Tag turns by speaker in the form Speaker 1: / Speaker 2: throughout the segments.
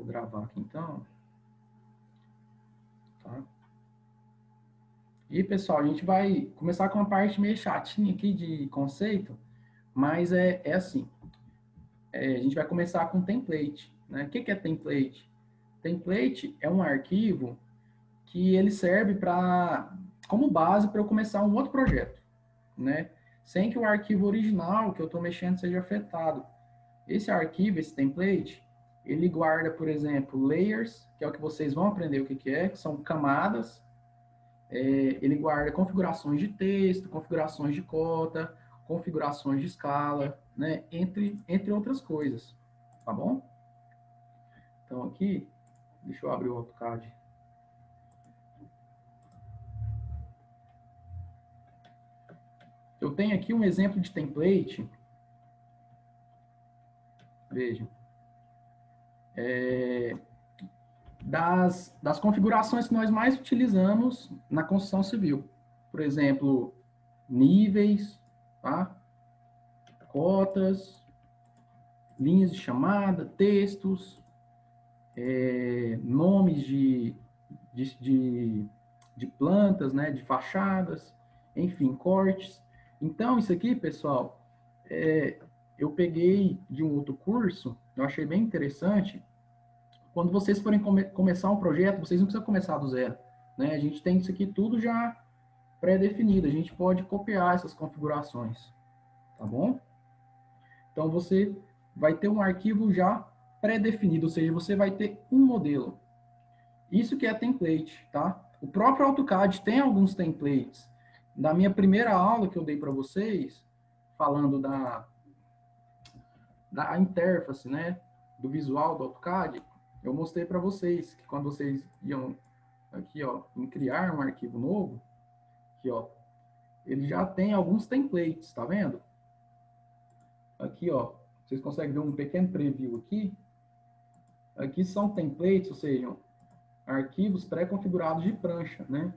Speaker 1: Vou gravar aqui então. Tá? E, pessoal, a gente vai começar com uma parte meio chatinha aqui de conceito, mas é assim. A gente vai começar com template. Né? O que é template? Template é um arquivo que ele serve como base para eu começar um outro projeto, né? Sem que o arquivo original que eu estou mexendo seja afetado. Esse arquivo, esse template, ele guarda, por exemplo, layers, que é o que vocês vão aprender o que é, que são camadas. Ele guarda configurações de texto, configurações de cota, configurações de escala, né? Entre outras coisas, tá bom? Então aqui, deixa eu abrir o AutoCAD. Eu tenho aqui um exemplo de template. Vejam. Das configurações que nós mais utilizamos na construção civil. Por exemplo, níveis, tá? Cotas, linhas de chamada, textos, nomes de plantas, né? De fachadas, enfim, cortes. Então, isso aqui, pessoal, eu peguei de um outro curso, eu achei bem interessante. Quando vocês forem começar um projeto, vocês não precisam começar do zero, né? A gente tem isso aqui tudo já pré-definido, a gente pode copiar essas configurações, tá bom? Então, você vai ter um arquivo já pré-definido, ou seja, você vai ter um modelo. Isso que é template, tá? O próprio AutoCAD tem alguns templates. Na minha primeira aula que eu dei para vocês, falando da interface, né? Do visual do AutoCAD, eu mostrei para vocês que quando vocês iam aqui, ó, em criar um arquivo novo, aqui, ó, ele já tem alguns templates, tá vendo? Aqui, ó, vocês conseguem ver um pequeno preview aqui. Aqui são templates, ou seja, arquivos pré-configurados de prancha, né?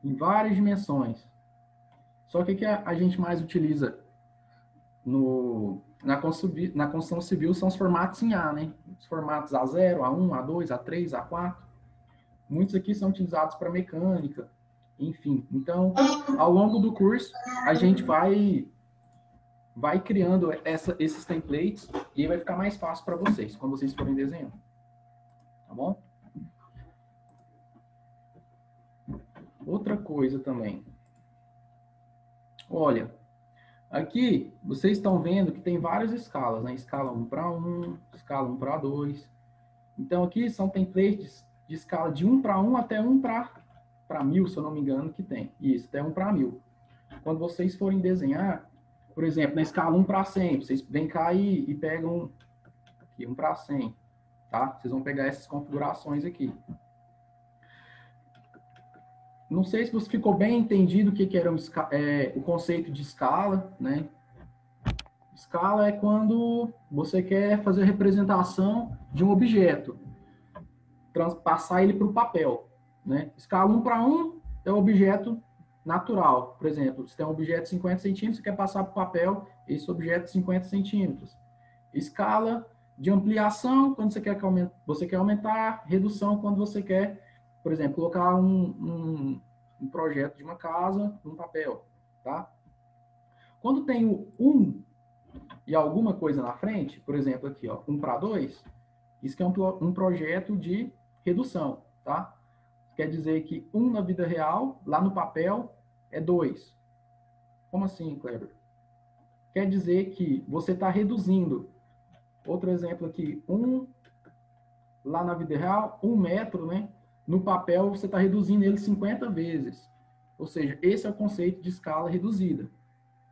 Speaker 1: Em várias dimensões. Só que o que a gente mais utiliza na construção civil são os formatos em A, né? Os formatos A0, A1, A2, A3, A4. Muitos aqui são utilizados para mecânica, enfim. Então, ao longo do curso, a gente vai criando esses templates e vai ficar mais fácil para vocês, quando vocês forem desenhando. Tá bom? Outra coisa também. Olha, aqui vocês estão vendo que tem várias escalas, né? Escala 1 para 1, escala 1 para 2. Então, aqui são templates de escala de 1 para 1 até 1 para 1000, se eu não me engano, que tem. Isso, até 1 para 1000. Quando vocês forem desenhar, por exemplo, na escala 1 para 100, vocês vêm cá e pegam aqui 1 para 100, tá? Vocês vão pegar essas configurações aqui. Não sei se você ficou bem entendido o que era o conceito de escala, né? Escala é quando você quer fazer a representação de um objeto, passar ele para o papel, né? Escala 1 para 1 é o objeto natural. Por exemplo, se tem um objeto de 50 centímetros, você quer passar para o papel esse objeto de 50 centímetros. Escala de ampliação, quando você quer aumentar. Redução, quando você quer, por exemplo, colocar um projeto de uma casa no papel, tá? Quando tem o 1 e alguma coisa na frente, por exemplo, aqui, ó, 1 para 2, isso que é um projeto de redução, tá? Quer dizer que 1 na vida real, lá no papel, é 2. Como assim, Kleber? Quer dizer que você está reduzindo. Outro exemplo aqui, 1 lá na vida real, 1 metro, né? No papel, você está reduzindo ele 50 vezes. Ou seja, esse é o conceito de escala reduzida.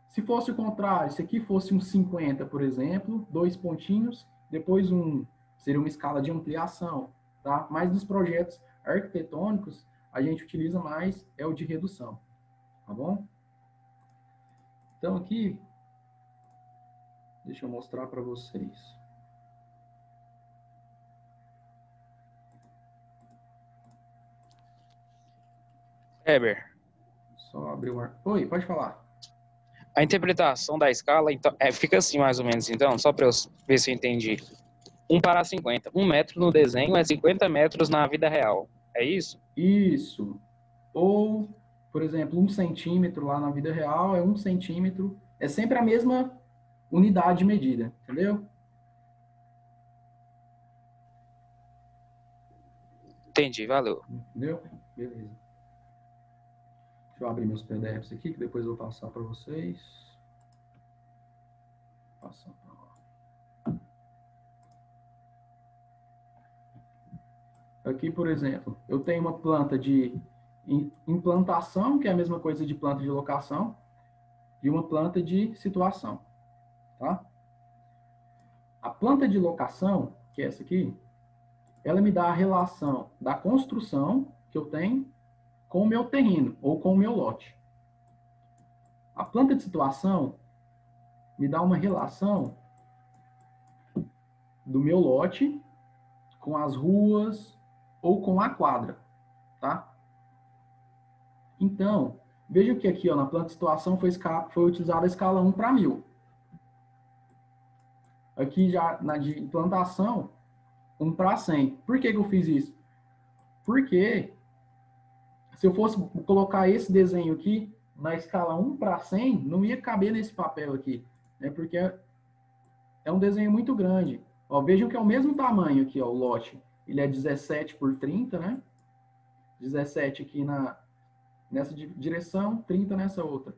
Speaker 1: Se fosse o contrário, se aqui fosse um 50, por exemplo, 2 pontinhos, depois 1, seria uma escala de ampliação, tá? Mas nos projetos arquitetônicos, a gente utiliza mais o de redução, tá bom? Então aqui, deixa eu mostrar para vocês.
Speaker 2: Heber.
Speaker 1: Só abrir o ar. Oi, pode falar.
Speaker 2: A interpretação da escala então, fica assim mais ou menos, então, só para eu ver se eu entendi. 1:50. 1 metro no desenho é 50 metros na vida real. É isso?
Speaker 1: Isso. Ou, por exemplo, 1 centímetro lá na vida real é 1 centímetro. É sempre a mesma unidade de medida, entendeu?
Speaker 2: Entendi, valeu.
Speaker 1: Entendeu? Beleza. Deixa eu abrir meus PDFs aqui, que depois eu vou passar para vocês. Passar para lá. Aqui, por exemplo, eu tenho uma planta de implantação, que é a mesma coisa de planta de locação, e uma planta de situação, tá? A planta de locação, que é essa aqui, ela me dá a relação da construção que eu tenho com o meu terreno ou com o meu lote. A planta de situação me dá uma relação do meu lote com as ruas ou com a quadra, tá? Então, veja que aqui, ó, na planta de situação foi utilizada a escala 1:1000. Aqui já na de implantação, 1:100. Por que eu fiz isso? Porque se eu fosse colocar esse desenho aqui na escala 1:100, não ia caber nesse papel aqui, né? Porque é um desenho muito grande. Ó, vejam que é o mesmo tamanho aqui, ó, o lote. Ele é 17 por 30, né? 17 aqui nessa direção, 30 nessa outra.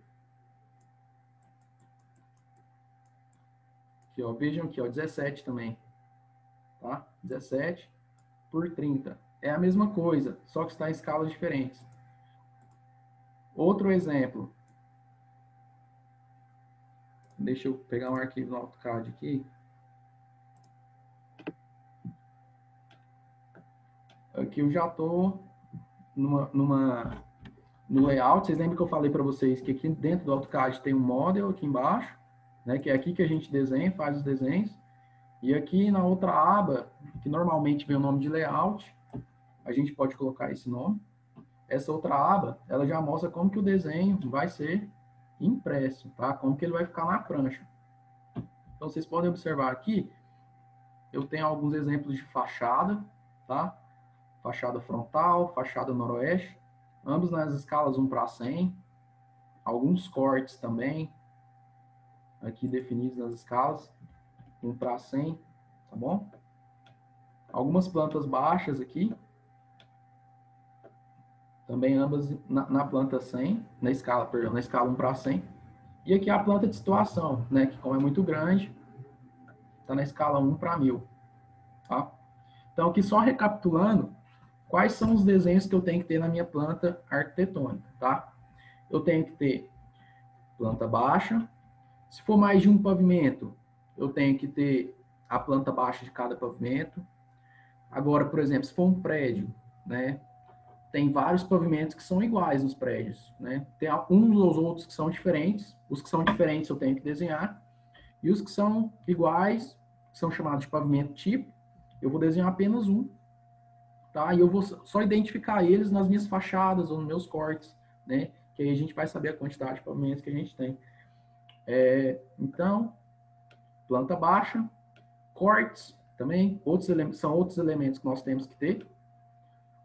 Speaker 1: Aqui, ó, vejam aqui, ó, 17 também. Tá? 17 por 30. É a mesma coisa, só que está em escalas diferentes. Outro exemplo. Deixa eu pegar um arquivo no AutoCAD aqui. Aqui eu já estou no layout. Vocês lembram que eu falei para vocês que aqui dentro do AutoCAD tem um model aqui embaixo, né, que é aqui que a gente desenha, faz os desenhos. E aqui na outra aba, que normalmente vem o nome de layout, a gente pode colocar esse nome. Essa outra aba, ela já mostra como que o desenho vai ser impresso, tá? Como que ele vai ficar na prancha. Então, vocês podem observar aqui, eu tenho alguns exemplos de fachada, tá? Fachada frontal, fachada noroeste, ambos nas escalas 1:100. Alguns cortes também, aqui definidos nas escalas 1:100, tá bom? Algumas plantas baixas aqui, também ambas na planta 100, na escala 1:100. E aqui a planta de situação, né, que como é muito grande, está na escala 1:1000, tá? Então, aqui só recapitulando, quais são os desenhos que eu tenho que ter na minha planta arquitetônica, tá? Eu tenho que ter planta baixa. Se for mais de um pavimento, eu tenho que ter a planta baixa de cada pavimento. Agora, por exemplo, se for um prédio, né, tem vários pavimentos que são iguais nos prédios, né? Tem uns ou outros que são diferentes. Os que são diferentes eu tenho que desenhar. E os que são iguais, que são chamados de pavimento tipo, eu vou desenhar apenas um, tá? E eu vou só identificar eles nas minhas fachadas ou nos meus cortes, né? Que aí a gente vai saber a quantidade de pavimentos que a gente tem. Então, planta baixa, cortes também, são outros elementos que nós temos que ter.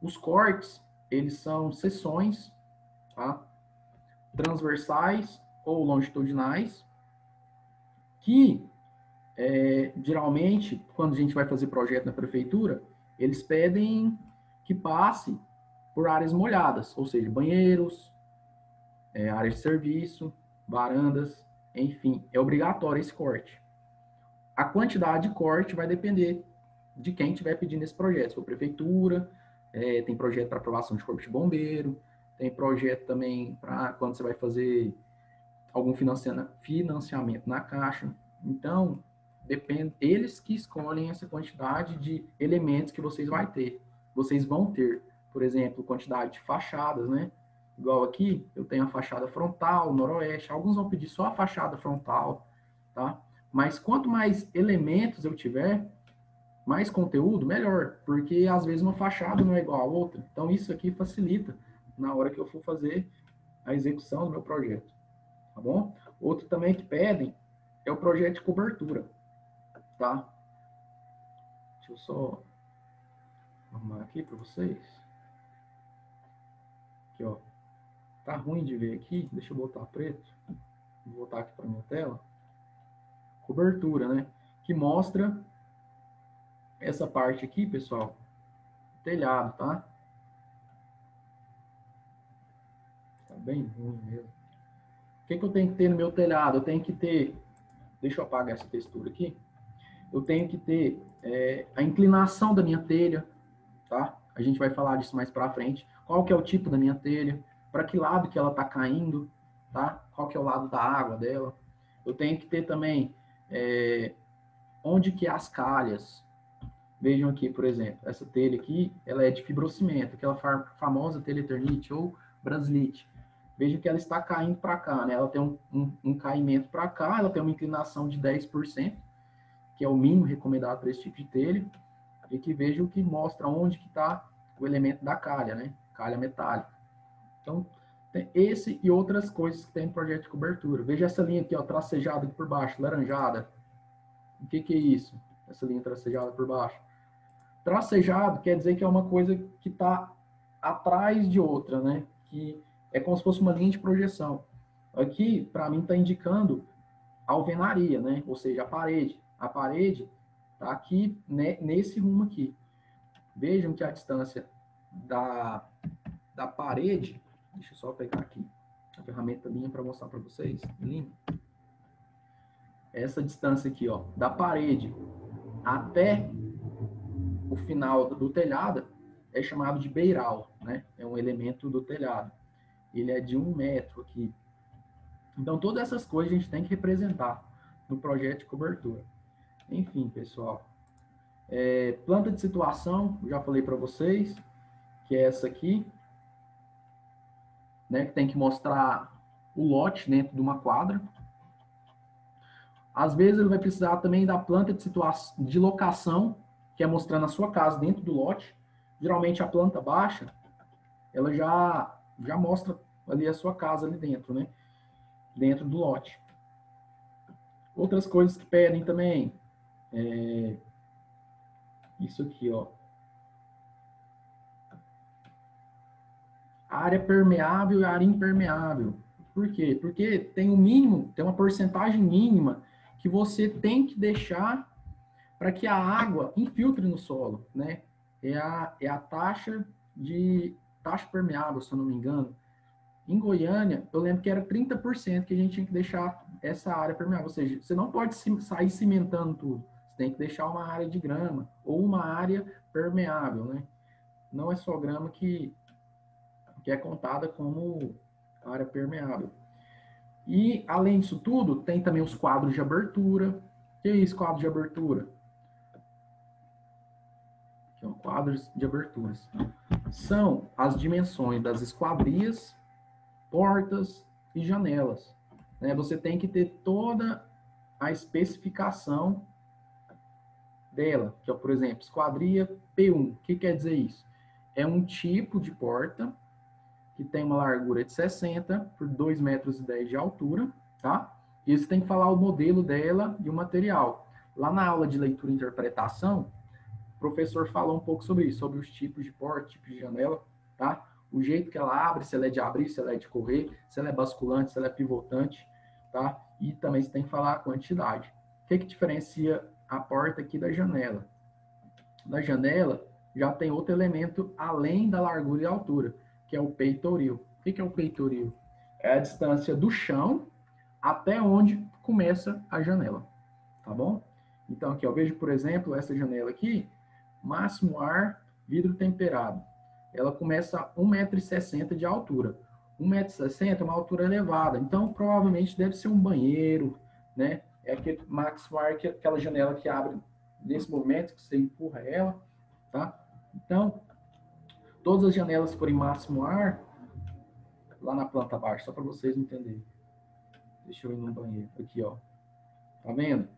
Speaker 1: Os cortes, eles são seções, tá? Transversais ou longitudinais, que geralmente, quando a gente vai fazer projeto na prefeitura, eles pedem que passe por áreas molhadas, ou seja, banheiros, áreas de serviço, varandas, enfim, é obrigatório esse corte. A quantidade de corte vai depender de quem estiver pedindo esse projeto. Se for prefeitura, tem projeto para aprovação de corpo de bombeiro, tem projeto também para quando você vai fazer algum financiamento na Caixa. Então, depende, eles que escolhem essa quantidade de elementos que vocês vão ter. Por exemplo, quantidade de fachadas, né? Igual aqui, eu tenho a fachada frontal, noroeste, alguns vão pedir só a fachada frontal, tá? Mas quanto mais elementos eu tiver, mais conteúdo, melhor, porque às vezes uma fachada não é igual a outra. Então, isso aqui facilita na hora que eu for fazer a execução do meu projeto, tá bom? Outro também que pedem é o projeto de cobertura, tá? Deixa eu só arrumar aqui para vocês. Aqui, ó. Tá ruim de ver aqui. Deixa eu botar preto. Vou voltar aqui para minha tela. Cobertura, né? Que mostra essa parte aqui, pessoal. Telhado, tá? Tá bem ruim mesmo. O que eu tenho que ter no meu telhado? Eu tenho que ter... Deixa eu apagar essa textura aqui. Eu tenho que ter a inclinação da minha telha, tá? A gente vai falar disso mais para frente. Qual que é o tipo da minha telha? Para que lado que ela está caindo, tá? Qual que é o lado da água dela? Eu tenho que ter também onde que é as calhas. Vejam aqui, por exemplo, essa telha aqui, ela é de fibrocimento, aquela famosa telha Eternit ou Brasilite. Vejam que ela está caindo para cá, né? Ela tem um caimento para cá, ela tem uma inclinação de 10%, que é o mínimo recomendado para esse tipo de telha, e que vejam que mostra onde que está o elemento da calha, né? Calha metálica. Então, tem esse e outras coisas que tem no projeto de cobertura. Veja essa linha aqui, ó, tracejada aqui por baixo, laranjada. O que que é isso? Essa linha tracejada por baixo. Tracejado quer dizer que é uma coisa que está atrás de outra, né? Que é como se fosse uma linha de projeção. Aqui, para mim, está indicando a alvenaria, né? Ou seja, a parede. A parede está aqui, né, nesse rumo aqui. Vejam que a distância da parede... Deixa eu só pegar aqui a ferramenta minha para mostrar para vocês. Limpo. Essa distância aqui, ó, da parede até o final do telhado é chamado de beiral, né? É um elemento do telhado. Ele é de 1 metro aqui. Então, todas essas coisas a gente tem que representar no projeto de cobertura. Enfim, pessoal. Planta de situação, já falei para vocês, que é essa aqui, né? Que tem que mostrar o lote dentro de uma quadra. Às vezes ele vai precisar também da planta de situação, de locação, que é mostrando a sua casa dentro do lote. Geralmente a planta baixa, ela já mostra ali a sua casa ali dentro, né? Dentro do lote. Outras coisas que pedem também, isso aqui, ó. Área permeável e área impermeável. Por quê? Porque tem um mínimo, tem uma porcentagem mínima que você tem que deixar para que a água infiltre no solo, né? É a taxa permeável, se eu não me engano. Em Goiânia, eu lembro que era 30% que a gente tinha que deixar essa área permeável. Ou seja, você não pode sair cimentando tudo. Você tem que deixar uma área de grama ou uma área permeável, né? Não é só grama que é contada como área permeável. E, além disso tudo, tem também os quadros de abertura. O que é isso, quadro de abertura? Aqui, ó, quadros de aberturas. São as dimensões das esquadrias, portas e janelas. Né? Você tem que ter toda a especificação dela, que é, por exemplo, esquadria P1. O que quer dizer isso? É um tipo de porta que tem uma largura de 60 por 2,10 metros de altura, tá? E você tem que falar o modelo dela e o material. Lá na aula de leitura e interpretação, o professor falou um pouco sobre isso, sobre os tipos de porta, tipos de janela, tá? O jeito que ela abre, se ela é de abrir, se ela é de correr, se ela é basculante, se ela é pivotante, tá? E também você tem que falar a quantidade. O que diferencia a porta aqui da janela? Na janela, já tem outro elemento além da largura e altura, que é o peitoril. O que é o peitoril? É a distância do chão até onde começa a janela, tá bom? Então, aqui, ó, vejo, por exemplo, essa janela aqui, máximo ar, vidro temperado. Ela começa a 1,60 m de altura. 1,60 m é uma altura elevada, então provavelmente deve ser um banheiro, né? É aquele máximo ar, aquela janela que abre nesse momento que você empurra ela, tá? Então, todas as janelas forem máximo ar, lá na planta baixa, só para vocês entenderem. Deixa eu ir no banheiro. Aqui, ó. Tá vendo?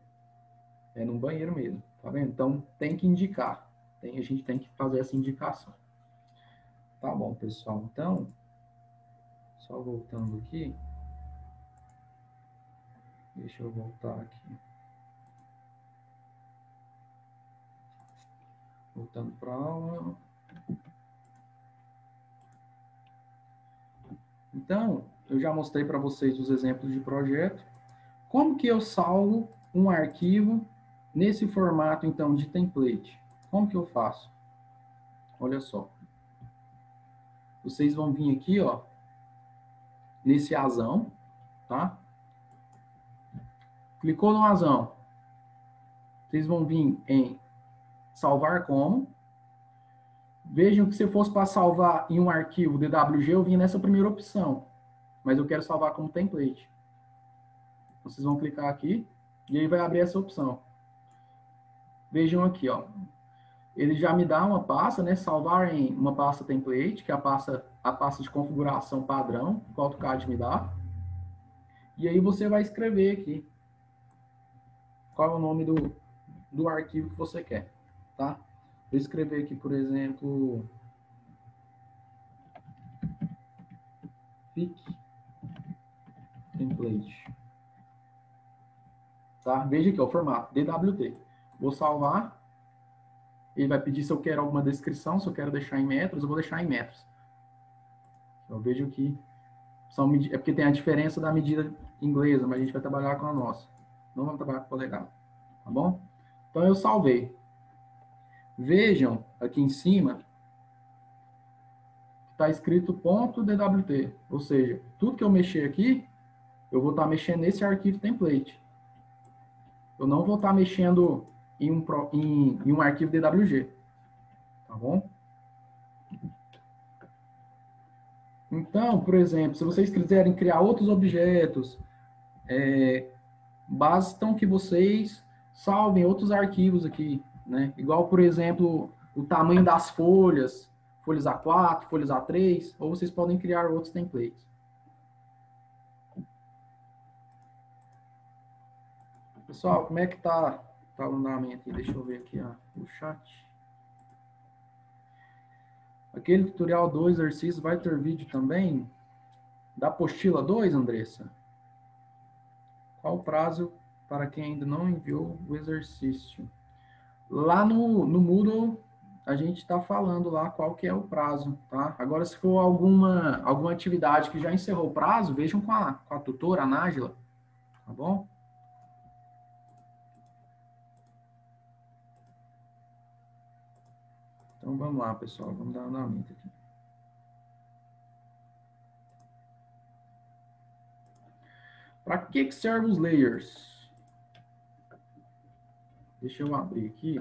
Speaker 1: É num banheiro mesmo. Tá vendo? Então, tem que indicar. A gente tem que fazer essa indicação. Tá bom, pessoal. Então, só voltando aqui. Deixa eu voltar aqui. Voltando para a aula. Então, eu já mostrei para vocês os exemplos de projeto. Como que eu salvo um arquivo nesse formato, então, de template? Como que eu faço? Olha só. Vocês vão vir aqui, ó, nesse asão, tá? Clicou no asão. Vocês vão vir em salvar como. Vejam que se fosse para salvar em um arquivo DWG, eu vim nessa primeira opção. Mas eu quero salvar como template. Vocês vão clicar aqui e aí vai abrir essa opção. Vejam aqui, ó. Ele já me dá uma pasta, né? Salvar em uma pasta template, que é a pasta de configuração padrão, que o AutoCAD me dá. E aí você vai escrever aqui qual é o nome do arquivo que você quer, tá? Vou escrever aqui, por exemplo, pic template. Tá? Veja aqui, ó, o formato DWT. Vou salvar. Ele vai pedir se eu quero alguma descrição, se eu quero deixar em metros, eu vou deixar em metros. Eu vejo que é porque tem a diferença da medida inglesa, mas a gente vai trabalhar com a nossa. Não vamos trabalhar com polegada, tá bom? Então eu salvei. Vejam aqui em cima que está escrito .dwt, ou seja, tudo que eu mexer aqui, eu vou estar mexendo nesse arquivo template. Eu não vou estar mexendo em um arquivo DWG, tá bom? Então, por exemplo, se vocês quiserem criar outros objetos, bastam que vocês salvem outros arquivos aqui, né? Igual, por exemplo, o tamanho das folhas, folhas A4, folhas A3, ou vocês podem criar outros templates. Pessoal, como é que tá o andamento? Deixa eu ver aqui o chat. Aquele tutorial 2 exercícios vai ter vídeo também? Da apostila 2, Andressa? Qual o prazo para quem ainda não enviou o exercício? Lá no Moodle, a gente está falando lá qual que é o prazo, tá? Agora, se for alguma atividade que já encerrou o prazo, vejam com a tutora, a Nájila, tá bom? Então, vamos lá, pessoal, vamos dar andamento aqui. Para que servem os layers? Deixa eu abrir aqui.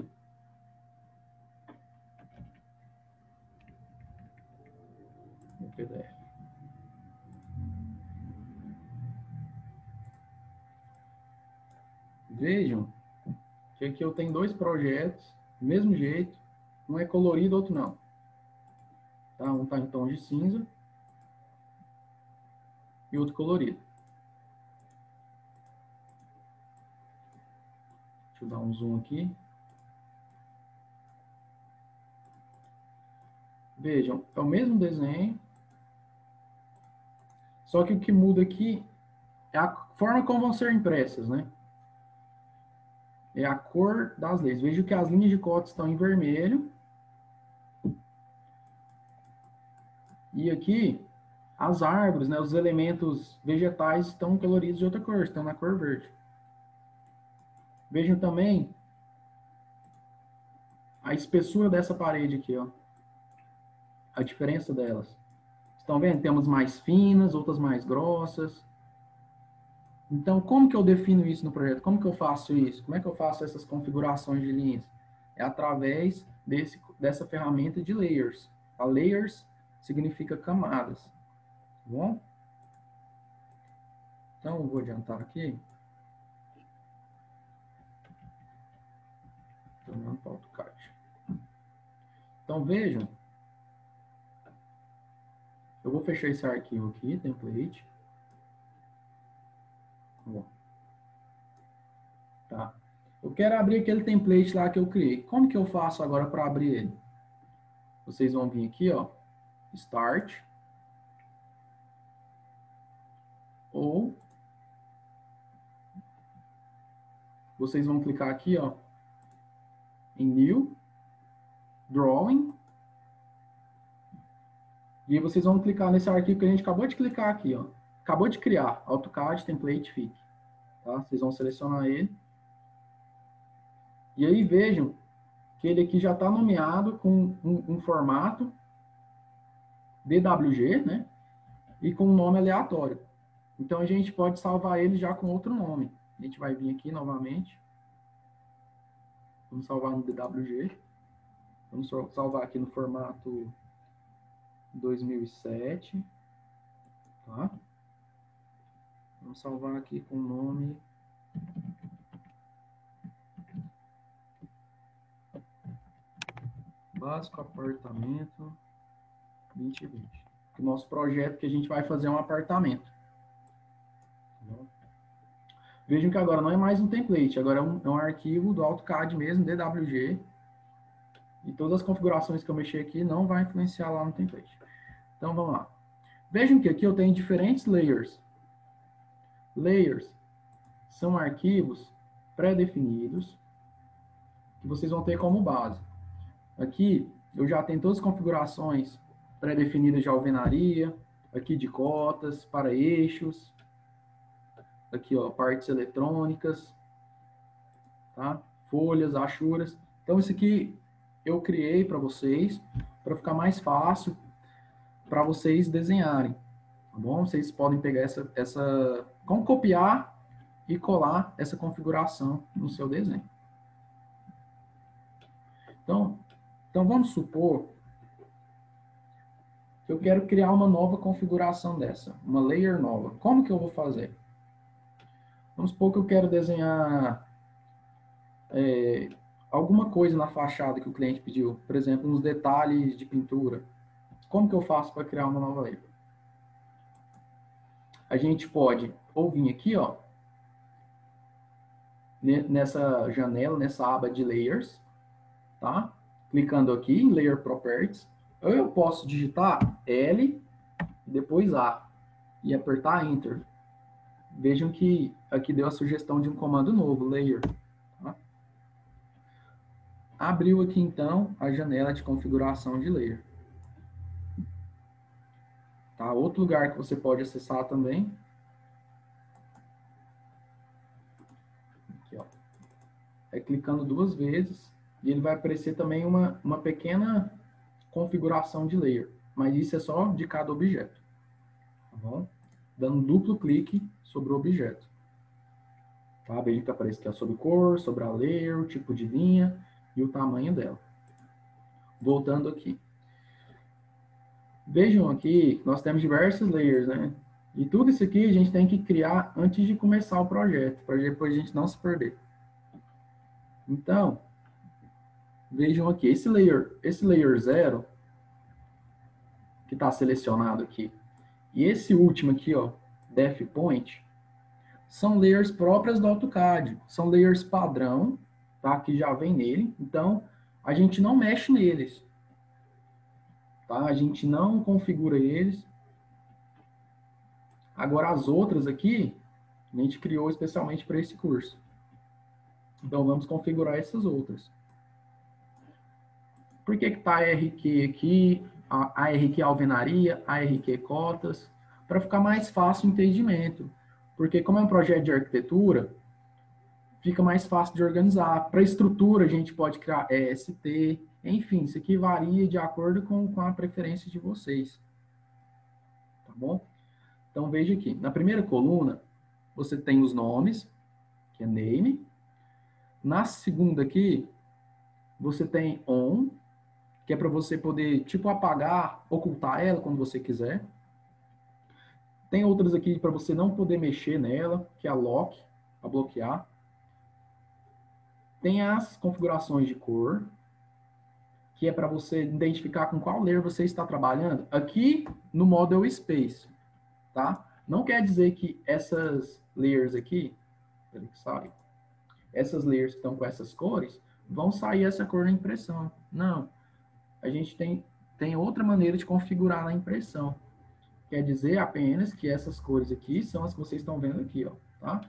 Speaker 1: O PDF. Vejam que aqui eu tenho dois projetos, do mesmo jeito, um é colorido, outro não. Tá? Um está em tom de cinza e outro colorido. Deixa eu dar um zoom aqui. Vejam, é o mesmo desenho, só que o que muda aqui é a forma como vão ser impressas, né? É a cor das leis. Vejo que as linhas de código estão em vermelho. E aqui, as árvores, né, os elementos vegetais estão coloridos de outra cor, estão na cor verde. Vejam também a espessura dessa parede aqui, ó. A diferença delas. Estão vendo? Temos mais finas, outras mais grossas. Então, como que eu defino isso no projeto? Como que eu faço isso? Como é que eu faço essas configurações de linhas? É através dessa ferramenta de layers. A layers significa camadas. Tá bom? Então, eu vou adiantar aqui. Tornando para o AutoCAD. Então, vejam. Eu vou fechar esse arquivo aqui, template. Bom. Tá. Eu quero abrir aquele template lá que eu criei. Como que eu faço agora para abrir ele? Vocês vão vir aqui, ó, Start. Ou vocês vão clicar aqui, ó, em New. Drawing. E aí vocês vão clicar nesse arquivo que a gente acabou de clicar aqui, ó. Acabou de criar, AutoCAD Template Fic. Tá? Vocês vão selecionar ele. E aí vejam que ele aqui já está nomeado com um formato DWG, né? E com um nome aleatório. Então a gente pode salvar ele já com outro nome. A gente vai vir aqui novamente. Vamos salvar no DWG. Vamos salvar aqui no formato 2007. Tá? Vamos salvar aqui com o nome Básico Apartamento 2020. O nosso projeto que a gente vai fazer é um apartamento. Vejam que agora não é mais um template, agora é um arquivo do AutoCAD mesmo, DWG. E todas as configurações que eu mexer aqui não vai influenciar lá no template. Então vamos lá. Vejam que aqui eu tenho diferentes layers. Layers são arquivos pré-definidos que vocês vão ter como base. Aqui eu já tenho todas as configurações pré-definidas de alvenaria, aqui de cotas, para eixos, aqui ó, partes eletrônicas, tá? Folhas, achuras. Então isso aqui eu criei para vocês, para ficar mais fácil para vocês desenharem, tá bom? Vocês podem pegar como copiar e colar essa configuração no seu desenho. Então vamos supor que eu quero criar uma nova configuração dessa, uma layer nova. Como que eu vou fazer? Vamos supor que eu quero desenhar alguma coisa na fachada que o cliente pediu, por exemplo, uns detalhes de pintura. Como que eu faço para criar uma nova layer? A gente pode ou vir aqui, ó, nessa janela, nessa aba de layers, tá? Clicando aqui em Layer Properties, ou eu posso digitar L e depois A e apertar Enter. Vejam que aqui deu a sugestão de um comando novo, Layer. Tá? Abriu aqui então a janela de configuração de Layer. Tá? Outro lugar que você pode acessar também. Aqui, ó. É clicando 2 vezes e ele vai aparecer também uma pequena configuração de layer, mas isso é só de cada objeto, tá bom? Dando duplo clique sobre o objeto. Tá? Veja que aparece aqui sobre cor, sobre a layer, o tipo de linha e o tamanho dela. Voltando aqui. Vejam aqui, nós temos diversas layers, né? E tudo isso aqui a gente tem que criar antes de começar o projeto, para depois a gente não se perder. Então, vejam aqui, esse layer 0, que está selecionado aqui, e esse último aqui, ó, Def Point, são layers próprias do AutoCAD, são layers padrão, tá? Que já vem nele, então a gente não mexe neles, tá? A gente não configura eles. Agora as outras aqui, a gente criou especialmente para esse curso. Então vamos configurar essas outras. Por que está ARQ aqui, ARQ alvenaria, ARQ cotas? Para ficar mais fácil o entendimento. Porque como é um projeto de arquitetura, fica mais fácil de organizar. Para estrutura, a gente pode criar EST, enfim, isso aqui varia de acordo com a preferência de vocês. Tá bom? Então, veja aqui. Na primeira coluna, você tem os nomes, que é name. Na segunda aqui, você tem on, que é para você poder, tipo, apagar, ocultar ela quando você quiser. Tem outras aqui para você não poder mexer nela, que é a lock, a bloquear. Tem as configurações de cor, que é para você identificar com qual layer você está trabalhando. Aqui no Model Space, tá? Não quer dizer que essas layers aqui, essas layers que estão com essas cores, vão sair essa cor na impressão. Não. A gente tem outra maneira de configurar na impressão. Quer dizer apenas que essas cores aqui são as que vocês estão vendo aqui, ó, tá?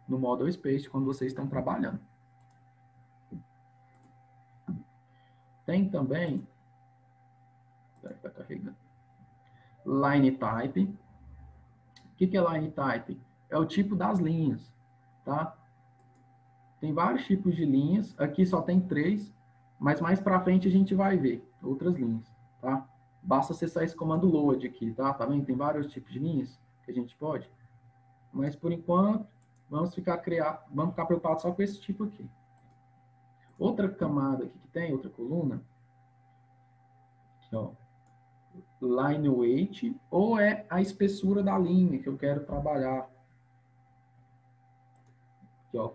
Speaker 1: No Model Space, quando vocês estão trabalhando. Tem também, está carregando, line type. O que é line type? É o tipo das linhas, tá? Tem vários tipos de linhas, aqui só tem 3, mas mais para frente a gente vai ver outras linhas, tá? Basta acessar esse comando load aqui, tá? Tá vendo? Tem vários tipos de linhas que a gente pode, mas por enquanto vamos ficar preocupados só com esse tipo aqui. Outra camada aqui que tem, outra coluna, aqui, ó, line weight, ou é a espessura da linha que eu quero trabalhar. Aqui, ó,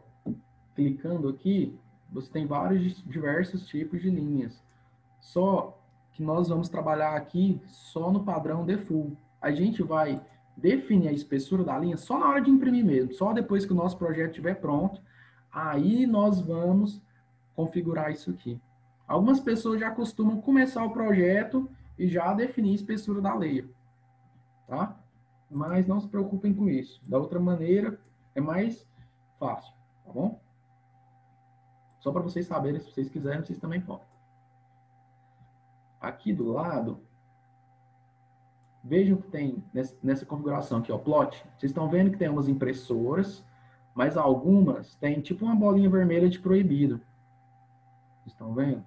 Speaker 1: clicando aqui, você tem vários diversos tipos de linhas. Só que nós vamos trabalhar aqui só no padrão default. A gente vai definir a espessura da linha só na hora de imprimir mesmo, só depois que o nosso projeto estiver pronto, aí nós vamos configurar isso aqui. Algumas pessoas já costumam começar o projeto e já definir a espessura da layer, tá? Mas não se preocupem com isso. Da outra maneira, é mais fácil, tá bom? Só para vocês saberem, se vocês quiserem, vocês também podem. Aqui do lado, vejam que tem nessa configuração aqui, ó, plot. Vocês estão vendo que tem umas impressoras, mas algumas tem tipo uma bolinha vermelha de proibido. Vocês estão vendo?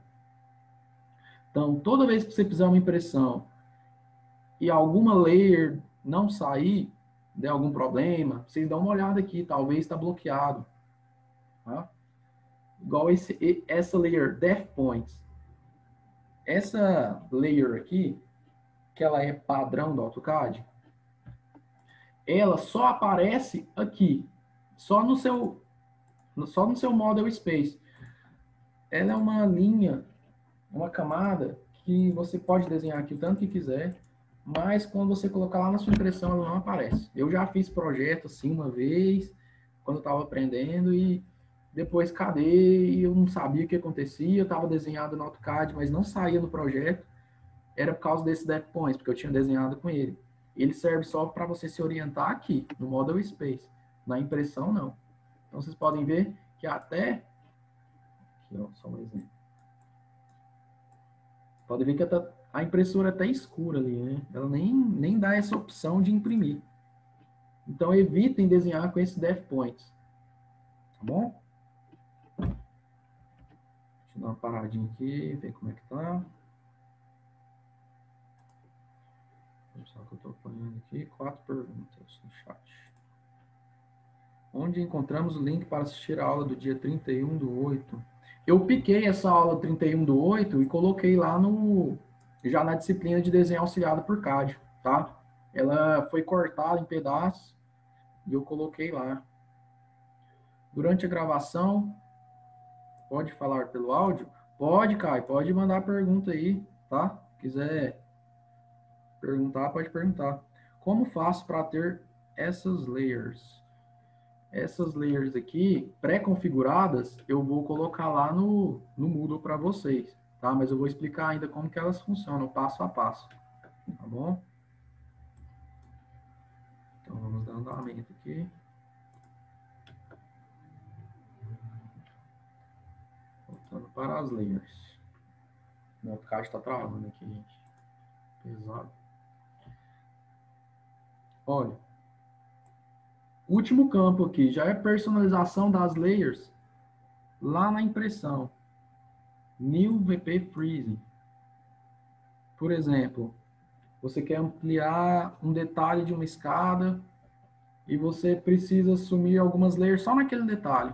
Speaker 1: Então, toda vez que você fizer uma impressão e alguma layer não sair, der algum problema, vocês dão uma olhada aqui, talvez está bloqueado. Tá? Igual essa layer Def Points. Essa layer aqui, que ela é padrão do AutoCAD, ela só aparece aqui, só no seu Model Space. Ela é uma linha, uma camada que você pode desenhar aqui o tanto que quiser, mas quando você colocar lá na sua impressão, ela não aparece. Eu já fiz projeto assim uma vez, quando eu estava aprendendo, e depois cadê, e eu não sabia o que acontecia, eu estava desenhado no AutoCAD, mas não saía no projeto, era por causa desse Def Points, porque eu tinha desenhado com ele. Ele serve só para você se orientar aqui, no Model Space. Na impressão, não. Então, vocês podem ver que até... Aqui, ó, só um exemplo. Pode ver que a impressora é até escura ali, né? Ela nem dá essa opção de imprimir. Então, evitem desenhar com esse Def Points. Tá bom? Deixa eu dar uma paradinha aqui, ver como é que tá. Só que eu estou apanhando aqui 4 perguntas no chat. Onde encontramos o link para assistir a aula do dia 31/8? Eu piquei essa aula 31/8 e coloquei lá já na disciplina de desenho auxiliado por CAD, tá? Ela foi cortada em pedaços e eu coloquei lá. Durante a gravação, pode falar pelo áudio? Pode, Caio, pode mandar pergunta aí, tá? Se quiser perguntar, pode perguntar. Como faço para ter essas layers? Essas layers aqui, pré-configuradas, eu vou colocar lá no Moodle para vocês, tá? Mas eu vou explicar ainda como que elas funcionam, passo a passo, tá bom? Então, vamos dar andamento aqui. Voltando para as layers. O AutoCAD está travando aqui, gente. Pesado. Olha. Último campo aqui, já é personalização das layers lá na impressão. New VP Freezing. Por exemplo, você quer ampliar um detalhe de uma escada e você precisa assumir algumas layers só naquele detalhe.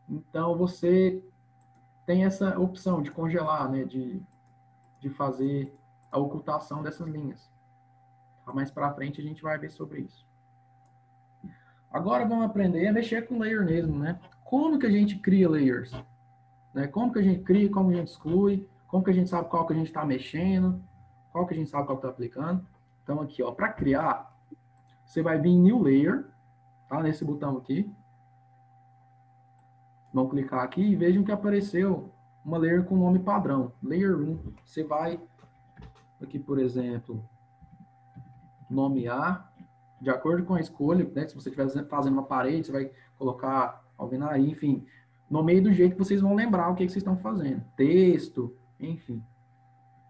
Speaker 1: Então, você tem essa opção de congelar, né, de fazer a ocultação dessas linhas. Mais para frente a gente vai ver sobre isso. Agora vamos aprender a mexer com layer mesmo, né? Como que a gente cria layers? Né? Como que a gente cria, como a gente exclui, como que a gente sabe qual que a gente está mexendo, qual que a gente sabe qual que está aplicando. Então aqui, ó, para criar, você vai vir em New Layer, tá? Nesse botão aqui. Vão clicar aqui e vejam que apareceu uma layer com nome padrão, Layer 1. Você vai aqui, por exemplo, nomear de acordo com a escolha, né? Se você estiver fazendo uma parede, você vai colocar alvenaria, enfim. Nomeie do jeito que vocês vão lembrar o que vocês estão fazendo. Texto, enfim.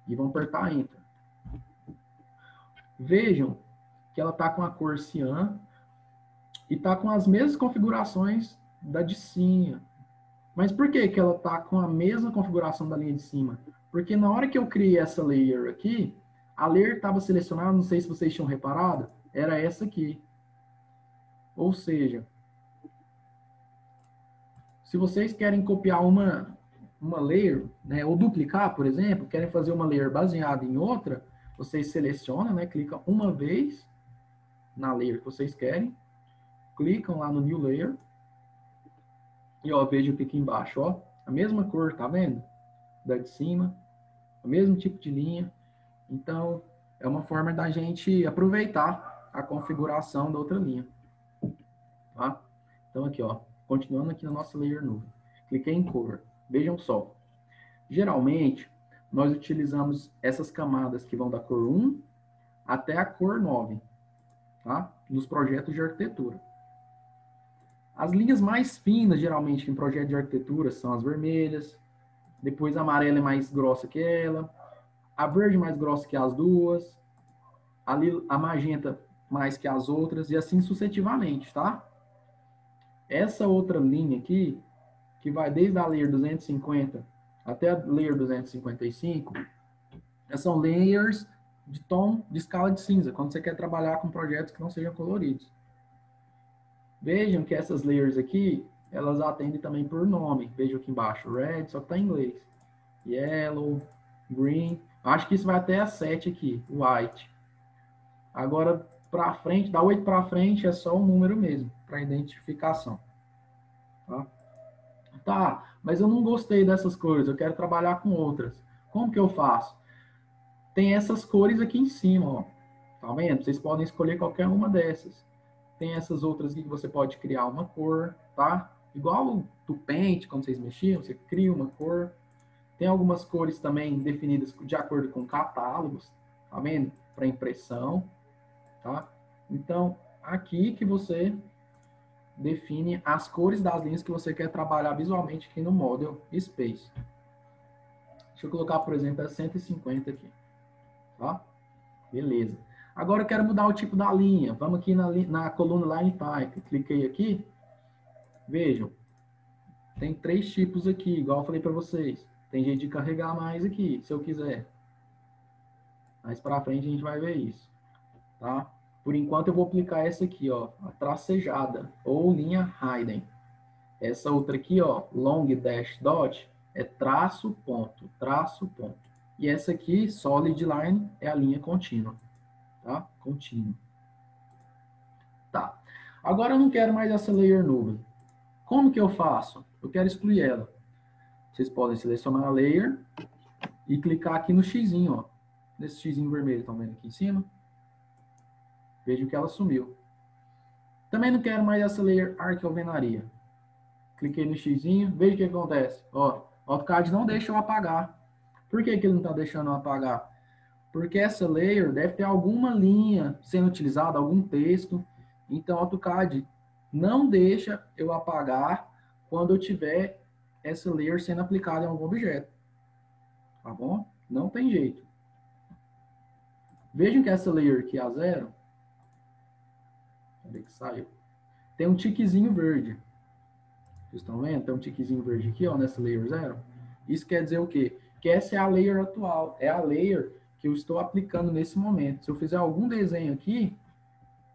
Speaker 1: E vão apertar Enter. Vejam que ela está com a cor cian e está com as mesmas configurações da de cima. Mas por que ela está com a mesma configuração da linha de cima? Porque na hora que eu criei essa layer aqui, a layer estava selecionada, não sei se vocês tinham reparado, era essa aqui. Ou seja, se vocês querem copiar uma layer, né, ou duplicar, por exemplo, querem fazer uma layer baseada em outra, vocês selecionam, né, clicam uma vez na layer que vocês querem, clicam lá no New Layer, e ó, veja aqui embaixo, ó, a mesma cor, tá vendo? Da de cima, o mesmo tipo de linha. Então, é uma forma da gente aproveitar a configuração da outra linha. Tá? Então, aqui, ó, continuando aqui na nossa layer nuvem. Cliquei em Cover. Vejam só. Geralmente, nós utilizamos essas camadas que vão da cor 1 até a cor 9, tá? Nos projetos de arquitetura. As linhas mais finas, geralmente, em projeto de arquitetura, são as vermelhas. Depois, a amarela é mais grossa que ela. A verde mais grossa que as duas. A magenta mais que as outras. E assim sucessivamente, tá? Essa outra linha aqui, que vai desde a layer 250 até a layer 255, são layers de tom de escala de cinza, quando você quer trabalhar com projetos que não sejam coloridos. Vejam que essas layers aqui, elas atendem também por nome. Vejam aqui embaixo, red, só que está em inglês. Yellow, green, acho que isso vai até a 7 aqui, white. Agora, para frente, da 8 para frente é só um número mesmo, para identificação. Tá, mas eu não gostei dessas cores, eu quero trabalhar com outras. Como que eu faço? Tem essas cores aqui em cima, ó. Tá vendo? Vocês podem escolher qualquer uma dessas. Tem essas outras aqui que você pode criar uma cor, tá? Igual do Paint, quando vocês mexiam, você cria uma cor. Tem algumas cores também definidas de acordo com catálogos, tá vendo? Para impressão, tá? Então, aqui que você define as cores das linhas que você quer trabalhar visualmente aqui no Model Space. Deixa eu colocar, por exemplo, a 150 aqui, tá? Beleza. Agora eu quero mudar o tipo da linha. Vamos aqui na coluna Line Type. Cliquei aqui. Vejam. Tem 3 tipos aqui, igual eu falei para vocês. Tem jeito de carregar mais aqui, se eu quiser. Mais para frente a gente vai ver isso, tá? Por enquanto eu vou aplicar essa aqui, ó, a tracejada, ou linha Hidden. Essa outra aqui, ó, long dash dot, é traço, ponto, traço, ponto. E essa aqui, solid line, é a linha contínua, tá? Contínua. Tá. Agora eu não quero mais essa layer nuvem. Como que eu faço? Eu quero excluir ela. Vocês podem selecionar a layer e clicar aqui no xizinho, ó. Nesse xizinho vermelho, estão vendo aqui em cima? Vejam que ela sumiu. Também não quero mais essa layer arquialvenaria. Cliquei no xizinho, veja o que acontece. Ó, o AutoCAD não deixa eu apagar. Por que ele não está deixando eu apagar? Porque essa layer deve ter alguma linha sendo utilizada, algum texto. Então, o AutoCAD não deixa eu apagar quando eu tiver essa layer sendo aplicada em algum objeto. Tá bom? Não tem jeito. Vejam que essa layer aqui, a 0, cadê que saiu? Tem um tiquezinho verde. Vocês estão vendo? Tem um tiquezinho verde aqui, ó, nessa layer 0. Isso quer dizer o quê? Que essa é a layer atual. É a layer que eu estou aplicando nesse momento. Se eu fizer algum desenho aqui,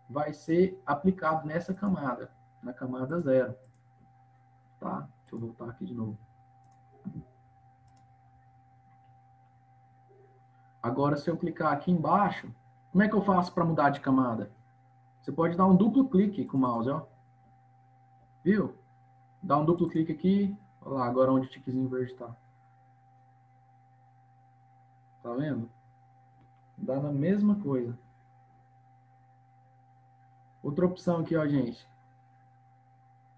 Speaker 1: vai ser aplicado nessa camada, na camada 0. Tá? Deixa eu voltar aqui de novo. Agora, se eu clicar aqui embaixo, como é que eu faço para mudar de camada? Você pode dar um duplo clique com o mouse, ó. Viu? Dá um duplo clique aqui. Olha lá, agora onde o tiquezinho verde está. Tá vendo? Dá na mesma coisa. Outra opção aqui, ó, gente.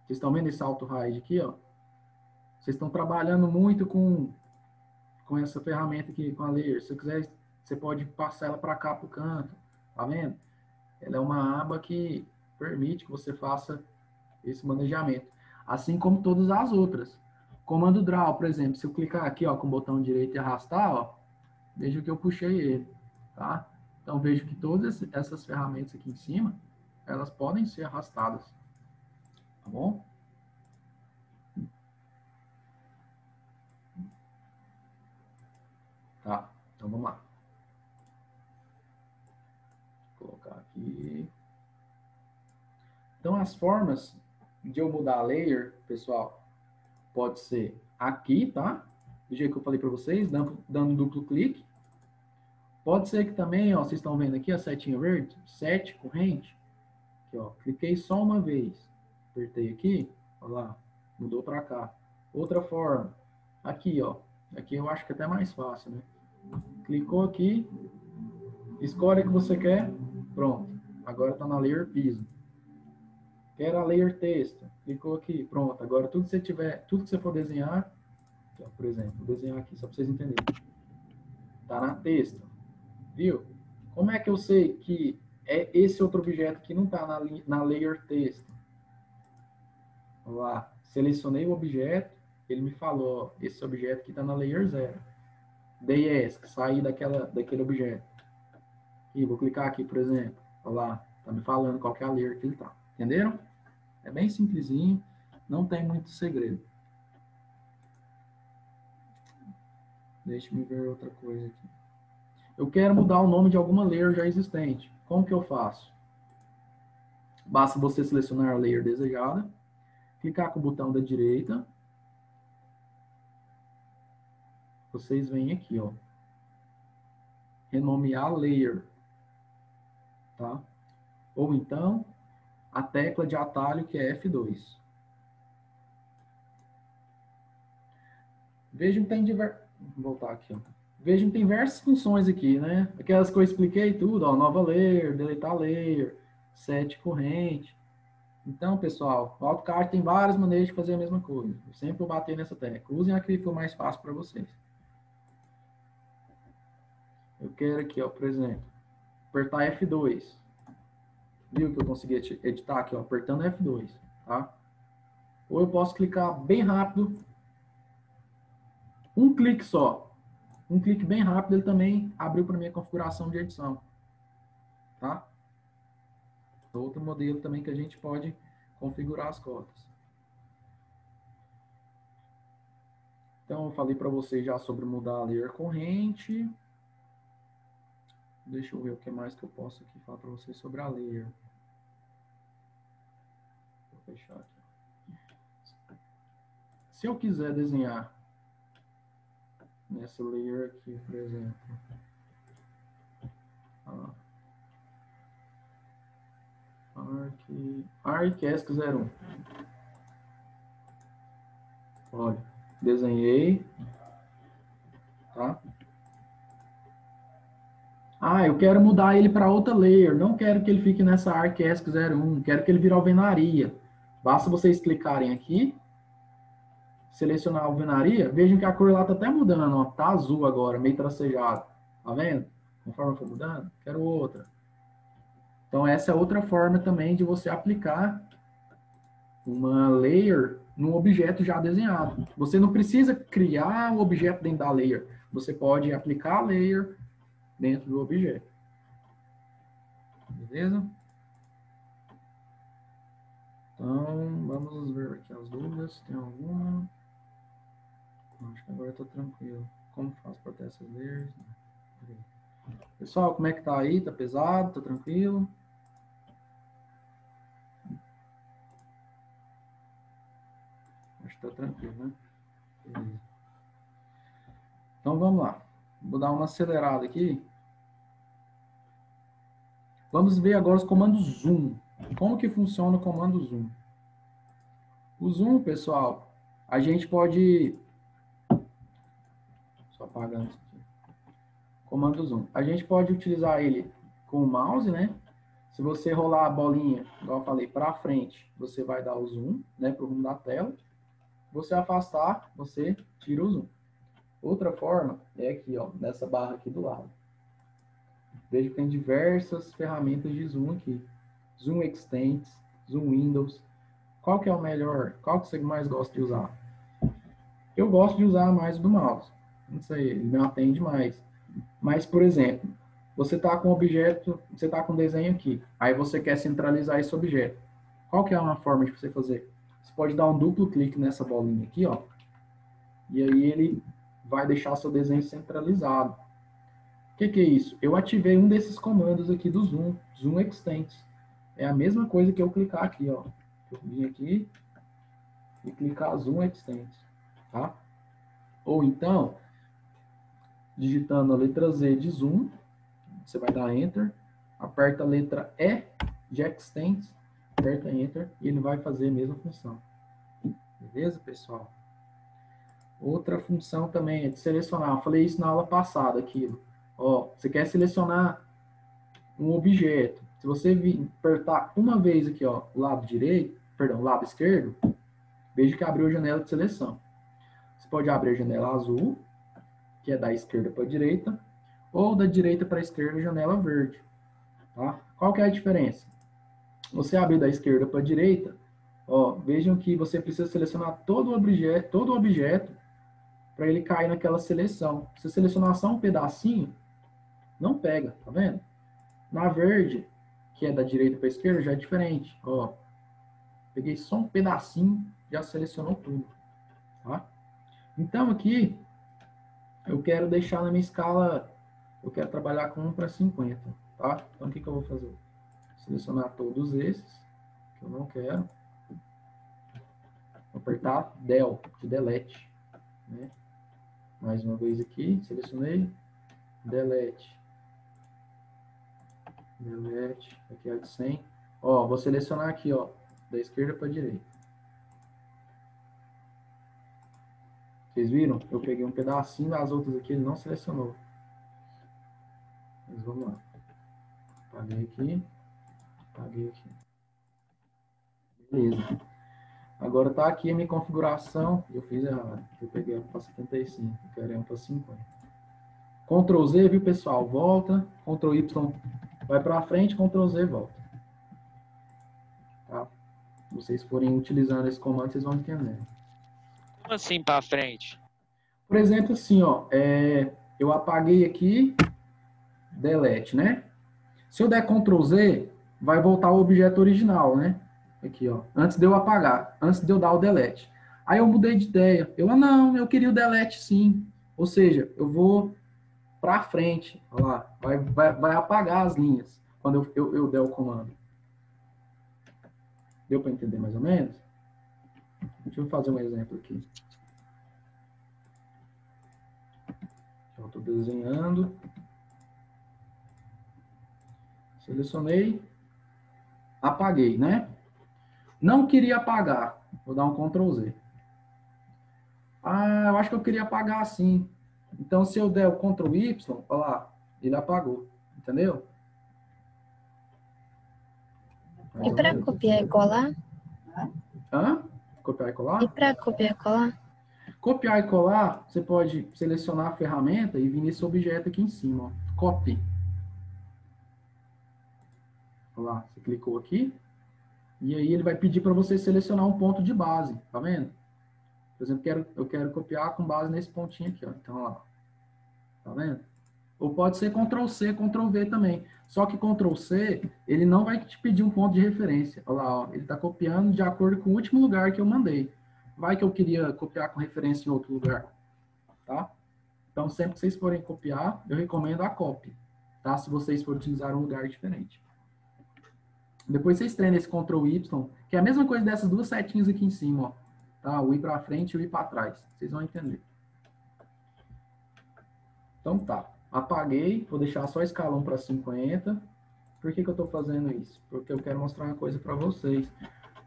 Speaker 1: Vocês estão vendo esse auto hide aqui, ó? Vocês estão trabalhando muito com essa ferramenta aqui, com a layer. Se você quiser, você pode passar ela para cá, para o canto. Tá vendo? Ela é uma aba que permite que você faça esse manejamento. assim como todas as outras. Comando Draw, por exemplo, se eu clicar aqui, ó, com o botão direito e arrastar, ó, veja que eu puxei ele, tá? Então, vejo que todas essas ferramentas aqui em cima, elas podem ser arrastadas, tá bom? Tá, então vamos lá. Vou colocar aqui. Então, as formas de eu mudar a layer, pessoal, pode ser aqui, tá? Do jeito que eu falei para vocês, dando duplo clique. Pode ser que também, ó, vocês estão vendo aqui a setinha verde, set corrente. Aqui, ó, cliquei só uma vez. Apertei aqui, ó lá, mudou para cá. Outra forma, aqui, ó. Aqui eu acho que é até mais fácil, né? Clicou aqui, escolhe o que você quer, pronto. Agora está na layer piso. Quero a layer texto. Clicou aqui, pronto. Agora tudo que você tiver, tudo que você for desenhar, ó, por exemplo, vou desenhar aqui só para vocês entenderem. Tá na texto. Viu? Como é que eu sei que é esse outro objeto que não está na layer texto? Vamos lá. Selecionei o objeto, ele me falou, ó, esse objeto aqui está na layer 0. Dei ESC, saí daquele objeto. E vou clicar aqui, por exemplo. Olha lá, tá me falando qual que é a layer que ele tá. Entenderam? É bem simplesinho, não tem muito segredo. Deixa eu ver outra coisa aqui. Eu quero mudar o nome de alguma layer já existente. Como que eu faço? Basta você selecionar a layer desejada, clicar com o botão da direita. Vocês vêm aqui, ó. Renomear layer. Tá? Ou então, a tecla de atalho que é F2. Vejam que tem diversos... Vou voltar aqui, ó. Vejam que tem diversas funções aqui, né? Aquelas que eu expliquei tudo, ó. Nova layer, deletar layer, set corrente. Então, pessoal, o AutoCAD tem várias maneiras de fazer a mesma coisa. Eu sempre vou bater nessa tecla. Usem a que for mais fácil para vocês. Eu quero aqui, ó, por exemplo, apertar F2. Viu que eu consegui editar aqui, ó, apertando F2, tá? Ou eu posso clicar bem rápido, um clique só. Um clique bem rápido, ele também abriu para minha configuração de edição, tá? Outro modelo também que a gente pode configurar as cotas. Então, eu falei para vocês já sobre mudar a layer corrente. Deixa eu ver o que mais que eu posso aqui falar para vocês sobre a layer. Vou fechar aqui. Se eu quiser desenhar nessa layer aqui, por exemplo. ArcESC 01. Olha, desenhei. Tá? Ah, eu quero mudar ele para outra layer. Não quero que ele fique nessa ArcESC 01. Quero que ele vire alvenaria. Basta vocês clicarem aqui, selecionar a alvenaria. Vejam que a cor lá está até mudando. Ó. Tá azul agora, meio tracejado. Tá vendo? Conforme for mudando. Quero outra. Então, essa é outra forma também de você aplicar uma layer num objeto já desenhado. Você não precisa criar o objeto dentro da layer. Você pode aplicar a layer dentro do objeto. Beleza? Então, vamos ver aqui as dúvidas. Tem alguma? Acho que agora eu estou tranquilo. Como faço para ter essas layers? Pessoal, como é que tá aí? Tá pesado? Tá tranquilo? Acho que tá tranquilo, né? Beleza. Então, vamos lá. Vou dar uma acelerada aqui. Vamos ver agora os comandos zoom. Como que funciona o comando zoom? O zoom, pessoal, a gente pode... Só apagando isso aqui. Comando zoom. A gente pode utilizar ele com o mouse, né? Se você rolar a bolinha, igual eu falei, para frente, você vai dar o zoom, né, para o rumo da tela. Se você afastar, você tira o zoom. Outra forma é aqui, ó, nessa barra aqui do lado. Veja que tem diversas ferramentas de zoom aqui. Zoom Extents, Zoom Windows. Qual que é o melhor? Qual que você mais gosta de usar? Eu gosto de usar mais o do mouse. Não sei, ele me atende mais. Mas, por exemplo, você está com um objeto, você está com um desenho aqui. Aí você quer centralizar esse objeto. Qual que é uma forma de você fazer? Você pode dar um duplo clique nessa bolinha aqui, ó. E aí ele vai deixar seu desenho centralizado. O que é isso? Eu ativei um desses comandos aqui do Zoom, Zoom Extents. É a mesma coisa que eu clicar aqui, ó. Eu vim aqui e clicar Zoom Extents, tá? Ou então, digitando a letra Z de Zoom, você vai dar Enter, aperta a letra E de Extents, aperta Enter e ele vai fazer a mesma função. Beleza, pessoal? Outra função também é de selecionar. Eu falei isso na aula passada, aquilo. Ó, você quer selecionar um objeto. Se você apertar uma vez aqui, ó, o lado direito, perdão, o lado esquerdo, veja que abriu a janela de seleção. Você pode abrir a janela azul, que é da esquerda para a direita, ou da direita para a esquerda, janela verde. Tá? Qual que é a diferença? Você abrir da esquerda para a direita, ó, vejam que você precisa selecionar todo o objeto para ele cair naquela seleção. Se selecionar só um pedacinho, não pega, tá vendo? Na verde, que é da direita para a esquerda, já é diferente. Ó, peguei só um pedacinho, já selecionou tudo. Tá? Então aqui, eu quero deixar na minha escala, eu quero trabalhar com 1:50. Tá? Então o que eu vou fazer? Selecionar todos esses, que eu não quero. Vou apertar Del, de Delete. Né? Mais uma vez aqui, selecionei, Delete. Delete, aqui é de 100. Ó, vou selecionar aqui, ó, da esquerda para a direita. Vocês viram? Eu peguei um pedacinho das outras aqui, ele não selecionou. Mas vamos lá. Apaguei aqui. Apaguei aqui. Beleza. Agora tá aqui a minha configuração. Eu fiz errado. Eu peguei para 75. Eu quero para 50. Ctrl Z, viu, pessoal? Volta. Ctrl Y vai para frente. Ctrl Z volta. Tá? Se vocês forem utilizando esse comando, vocês vão entender.
Speaker 2: Como assim para frente?
Speaker 1: Por exemplo, assim, ó. Eu apaguei aqui. Delete, né? Se eu der Ctrl Z, vai voltar ao objeto original, né? Aqui, ó. Antes de eu apagar, antes de eu dar o delete. Aí eu mudei de ideia. Não, eu queria o delete sim. Ou seja, eu vou para frente. Olha lá, vai apagar as linhas quando eu der o comando. Deu para entender mais ou menos? Deixa eu fazer um exemplo aqui. Eu estou desenhando. Selecionei. Apaguei, né? Não queria apagar. Vou dar um Ctrl Z. Ah, eu acho que eu queria apagar assim. Então, se eu der o Ctrl Y, olha lá, ele apagou. Entendeu?
Speaker 3: E para copiar e colar?
Speaker 1: Hã? Copiar e colar?
Speaker 3: E para copiar e colar?
Speaker 1: Copiar e colar, você pode selecionar a ferramenta e vir nesse objeto aqui em cima, ó. Copy. Olha lá, você clicou aqui. E aí ele vai pedir para você selecionar um ponto de base, tá vendo? Por exemplo, eu quero copiar com base nesse pontinho aqui, ó. Então, ó lá. Tá vendo? Ou pode ser Ctrl C, Ctrl V também. Só que Ctrl C, ele não vai te pedir um ponto de referência. Olha lá, ó. Ele está copiando de acordo com o último lugar que eu mandei. Vai que eu queria copiar com referência em outro lugar. Tá? Então, sempre que vocês forem copiar, eu recomendo a copy. Tá? Se vocês forem utilizar um lugar diferente. Depois vocês treinam esse Ctrl Y, que é a mesma coisa dessas duas setinhas aqui em cima, ó. Tá? O ir para frente e o ir para trás. Vocês vão entender. Então tá. Apaguei, vou deixar só escalão para 50. Por que eu estou fazendo isso? Porque eu quero mostrar uma coisa para vocês.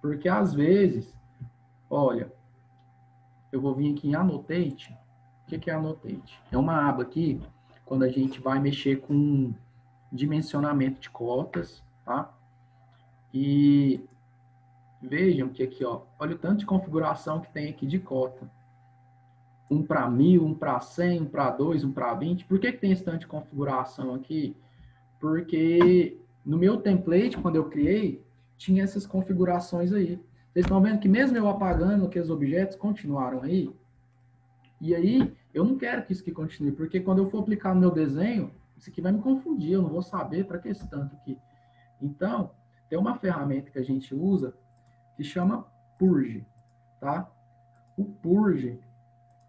Speaker 1: Porque às vezes, olha, eu vou vir aqui em Annotate. O que é Annotate? É uma aba aqui, quando a gente vai mexer com dimensionamento de cotas, tá? E vejam que aqui, ó, olha o tanto de configuração que tem aqui de cota. Um para 1000, um para 100, um para 2, um para 20. Por que tem esse tanto de configuração aqui? Porque no meu template, quando eu criei, tinha essas configurações aí. Vocês estão vendo que mesmo eu apagando aqueles objetos, continuaram aí? E aí, eu não quero que isso aqui continue, porque quando eu for aplicar no meu desenho, isso aqui vai me confundir, eu não vou saber para que esse tanto aqui. Então, tem uma ferramenta que a gente usa que chama Purge, tá? O Purge,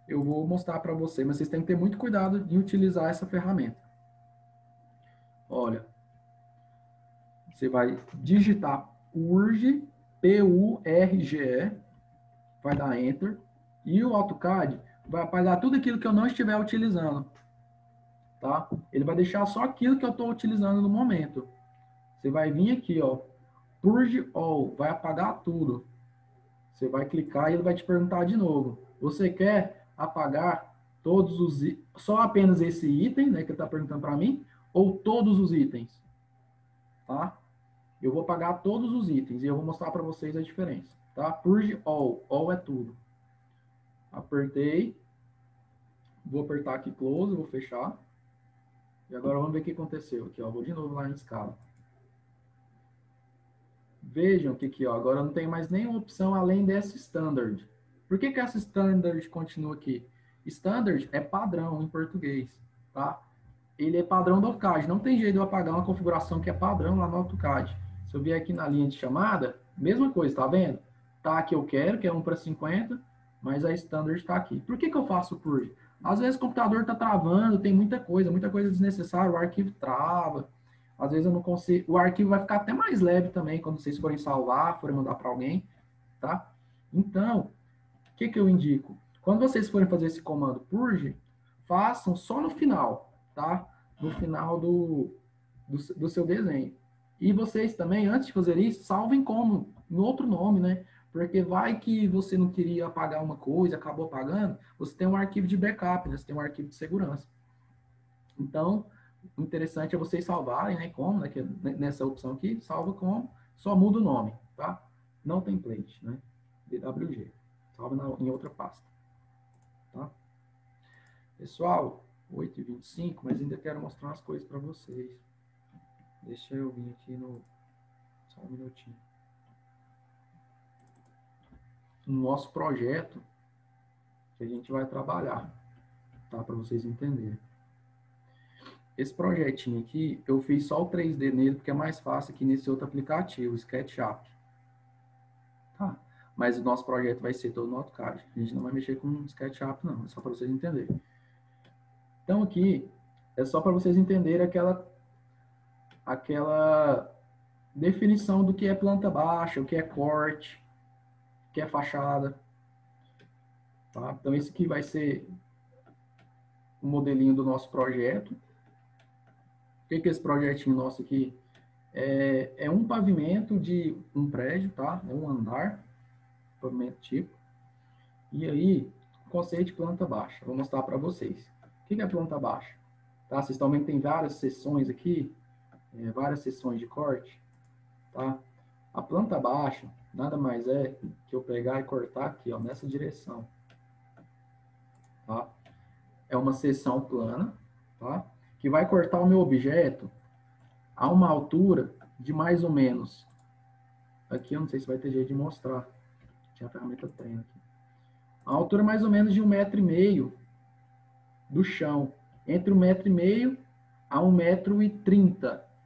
Speaker 1: eu vou mostrar para vocês, mas vocês têm que ter muito cuidado em utilizar essa ferramenta. Olha, você vai digitar Purge, P-U-R-G-E, vai dar Enter, e o AutoCAD vai apagar tudo aquilo que eu não estiver utilizando, tá? Ele vai deixar só aquilo que eu estou utilizando no momento. Você vai vir aqui, ó, Purge All, vai apagar tudo. Você vai clicar e ele vai te perguntar de novo. Você quer apagar todos os só apenas esse item, né, que ele está perguntando para mim, ou todos os itens, tá? Eu vou apagar todos os itens e eu vou mostrar para vocês a diferença, tá? Purge All, All é tudo. Apertei, vou apertar aqui Close, vou fechar. E agora vamos ver o que aconteceu aqui, ó. Vou de novo lá em escala. Vejam que aqui, ó, agora não tem mais nenhuma opção além dessa Standard. Por que que essa Standard continua aqui? Standard é padrão em português, tá? Ele é padrão do AutoCAD. Não tem jeito de eu apagar uma configuração que é padrão lá no AutoCAD. Se eu vier aqui na linha de chamada, mesma coisa, tá vendo? Tá aqui eu quero, que é 1:50, mas a Standard está aqui. Por que que eu faço o Purge? Às vezes o computador está travando, tem muita coisa desnecessária, o arquivo trava. Às vezes eu não consigo, o arquivo vai ficar até mais leve também quando vocês forem salvar, forem mandar para alguém, tá? Então, o que que eu indico? Quando vocês forem fazer esse comando Purge, façam só no final, tá? No final do seu desenho. E vocês também, antes de fazer isso, salvem como no outro nome, né? Porque vai que você não queria apagar uma coisa, acabou apagando, você tem um arquivo de backup, né? Você tem um arquivo de segurança. Então, o interessante é vocês salvarem, né? Como, né? Nessa opção aqui, salva como, só muda o nome, tá? Não template, né? DWG. Salva em outra pasta, tá? Pessoal, 8h25, mas ainda quero mostrar umas coisas para vocês. Deixa eu vir aqui no... Só um minutinho. No nosso projeto que a gente vai trabalhar, tá? Para vocês entenderem. Esse projetinho aqui, eu fiz só o 3D nele, porque é mais fácil aqui nesse outro aplicativo, o SketchUp. Tá? Mas o nosso projeto vai ser todo no AutoCAD. A gente não vai mexer com o SketchUp, não. É só para vocês entenderem. Então, aqui, é só para vocês entenderem aquela definição do que é planta baixa, o que é corte, o que é fachada. Tá? Então, esse aqui vai ser o modelinho do nosso projeto. O que é esse projetinho nosso aqui? É um pavimento de um prédio, tá? É um andar, pavimento tipo. E aí, conceito de planta baixa. Vou mostrar para vocês. O que é planta baixa? Tá? Vocês estão vendo que tem várias seções aqui, várias seções de corte, tá? A planta baixa nada mais é que eu pegar e cortar aqui, ó, nessa direção, tá? É uma seção plana, tá? Que vai cortar o meu objeto a uma altura de mais ou menos, aqui eu não sei se vai ter jeito de mostrar, tinha a ferramenta treino aqui, a altura mais ou menos de 1,5 m do chão, entre 1,5 m a 1,30 m,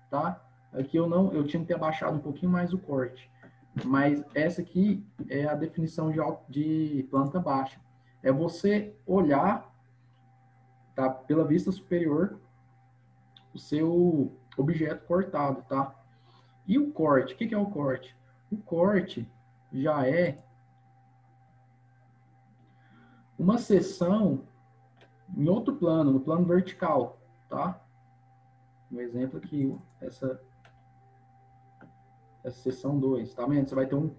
Speaker 1: tá? Aqui eu tinha que ter abaixado um pouquinho mais o corte, mas essa aqui é a definição de planta baixa, é você olhar, tá, pela vista superior o seu objeto cortado, tá? E o corte, o que é o corte? O corte já é uma seção em outro plano, no plano vertical, tá? Um exemplo aqui, essa seção 2, tá vendo? Você vai ter um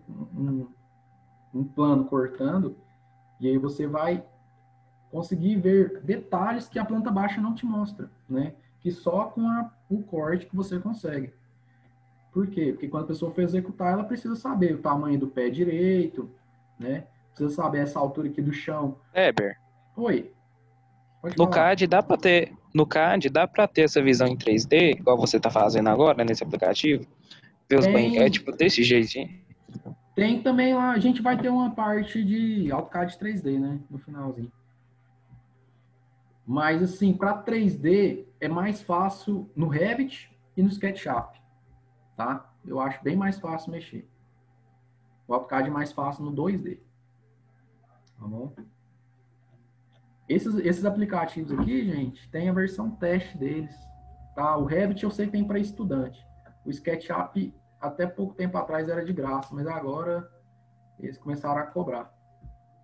Speaker 1: plano cortando, e aí você vai conseguir ver detalhes que a planta baixa não te mostra, né? Que só com o corte que você consegue. Por quê? Porque quando a pessoa for executar, ela precisa saber o tamanho do pé direito, né? Precisa saber essa altura aqui do chão.
Speaker 2: Weber,
Speaker 1: Oi. Pode
Speaker 2: no
Speaker 1: falar.
Speaker 2: CAD dá para ter essa visão em 3D, igual você tá fazendo agora nesse aplicativo? Ver os banheiros, tipo desse jeitinho.
Speaker 1: Tem também lá, a gente vai ter uma parte de AutoCAD 3D, né? No finalzinho. Mas, assim, para 3D é mais fácil no Revit e no SketchUp, tá? Eu acho bem mais fácil mexer. O AutoCAD é mais fácil no 2D. Tá bom? Esses aplicativos aqui, gente, tem a versão teste deles. Tá? O Revit eu sei que tem para estudante. O SketchUp, até pouco tempo atrás, era de graça, mas agora eles começaram a cobrar.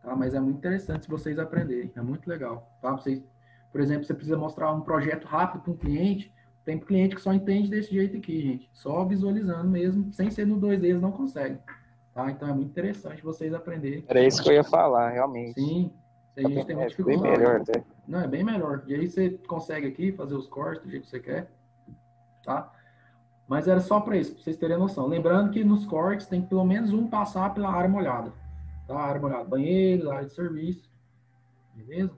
Speaker 1: Tá? Mas é muito interessante se vocês aprenderem. É muito legal. Tá? Vocês, por exemplo, você precisa mostrar um projeto rápido para um cliente. Tem cliente que só entende desse jeito aqui, gente. Só visualizando mesmo, sem ser no 2D, eles não conseguem. Tá? Então é muito interessante vocês aprenderem.
Speaker 2: Era isso que eu ia falar, realmente.
Speaker 1: Sim, a gente tem muita
Speaker 2: É bem
Speaker 1: dificuldade.
Speaker 2: melhor até.
Speaker 1: Não, é bem melhor. E aí você consegue aqui fazer os cortes do jeito que você quer, tá? Mas era só para isso, para vocês terem noção. Lembrando que nos cortes tem que pelo menos um passar pela área molhada, tá? Área molhada, banheiro, área de serviço, beleza?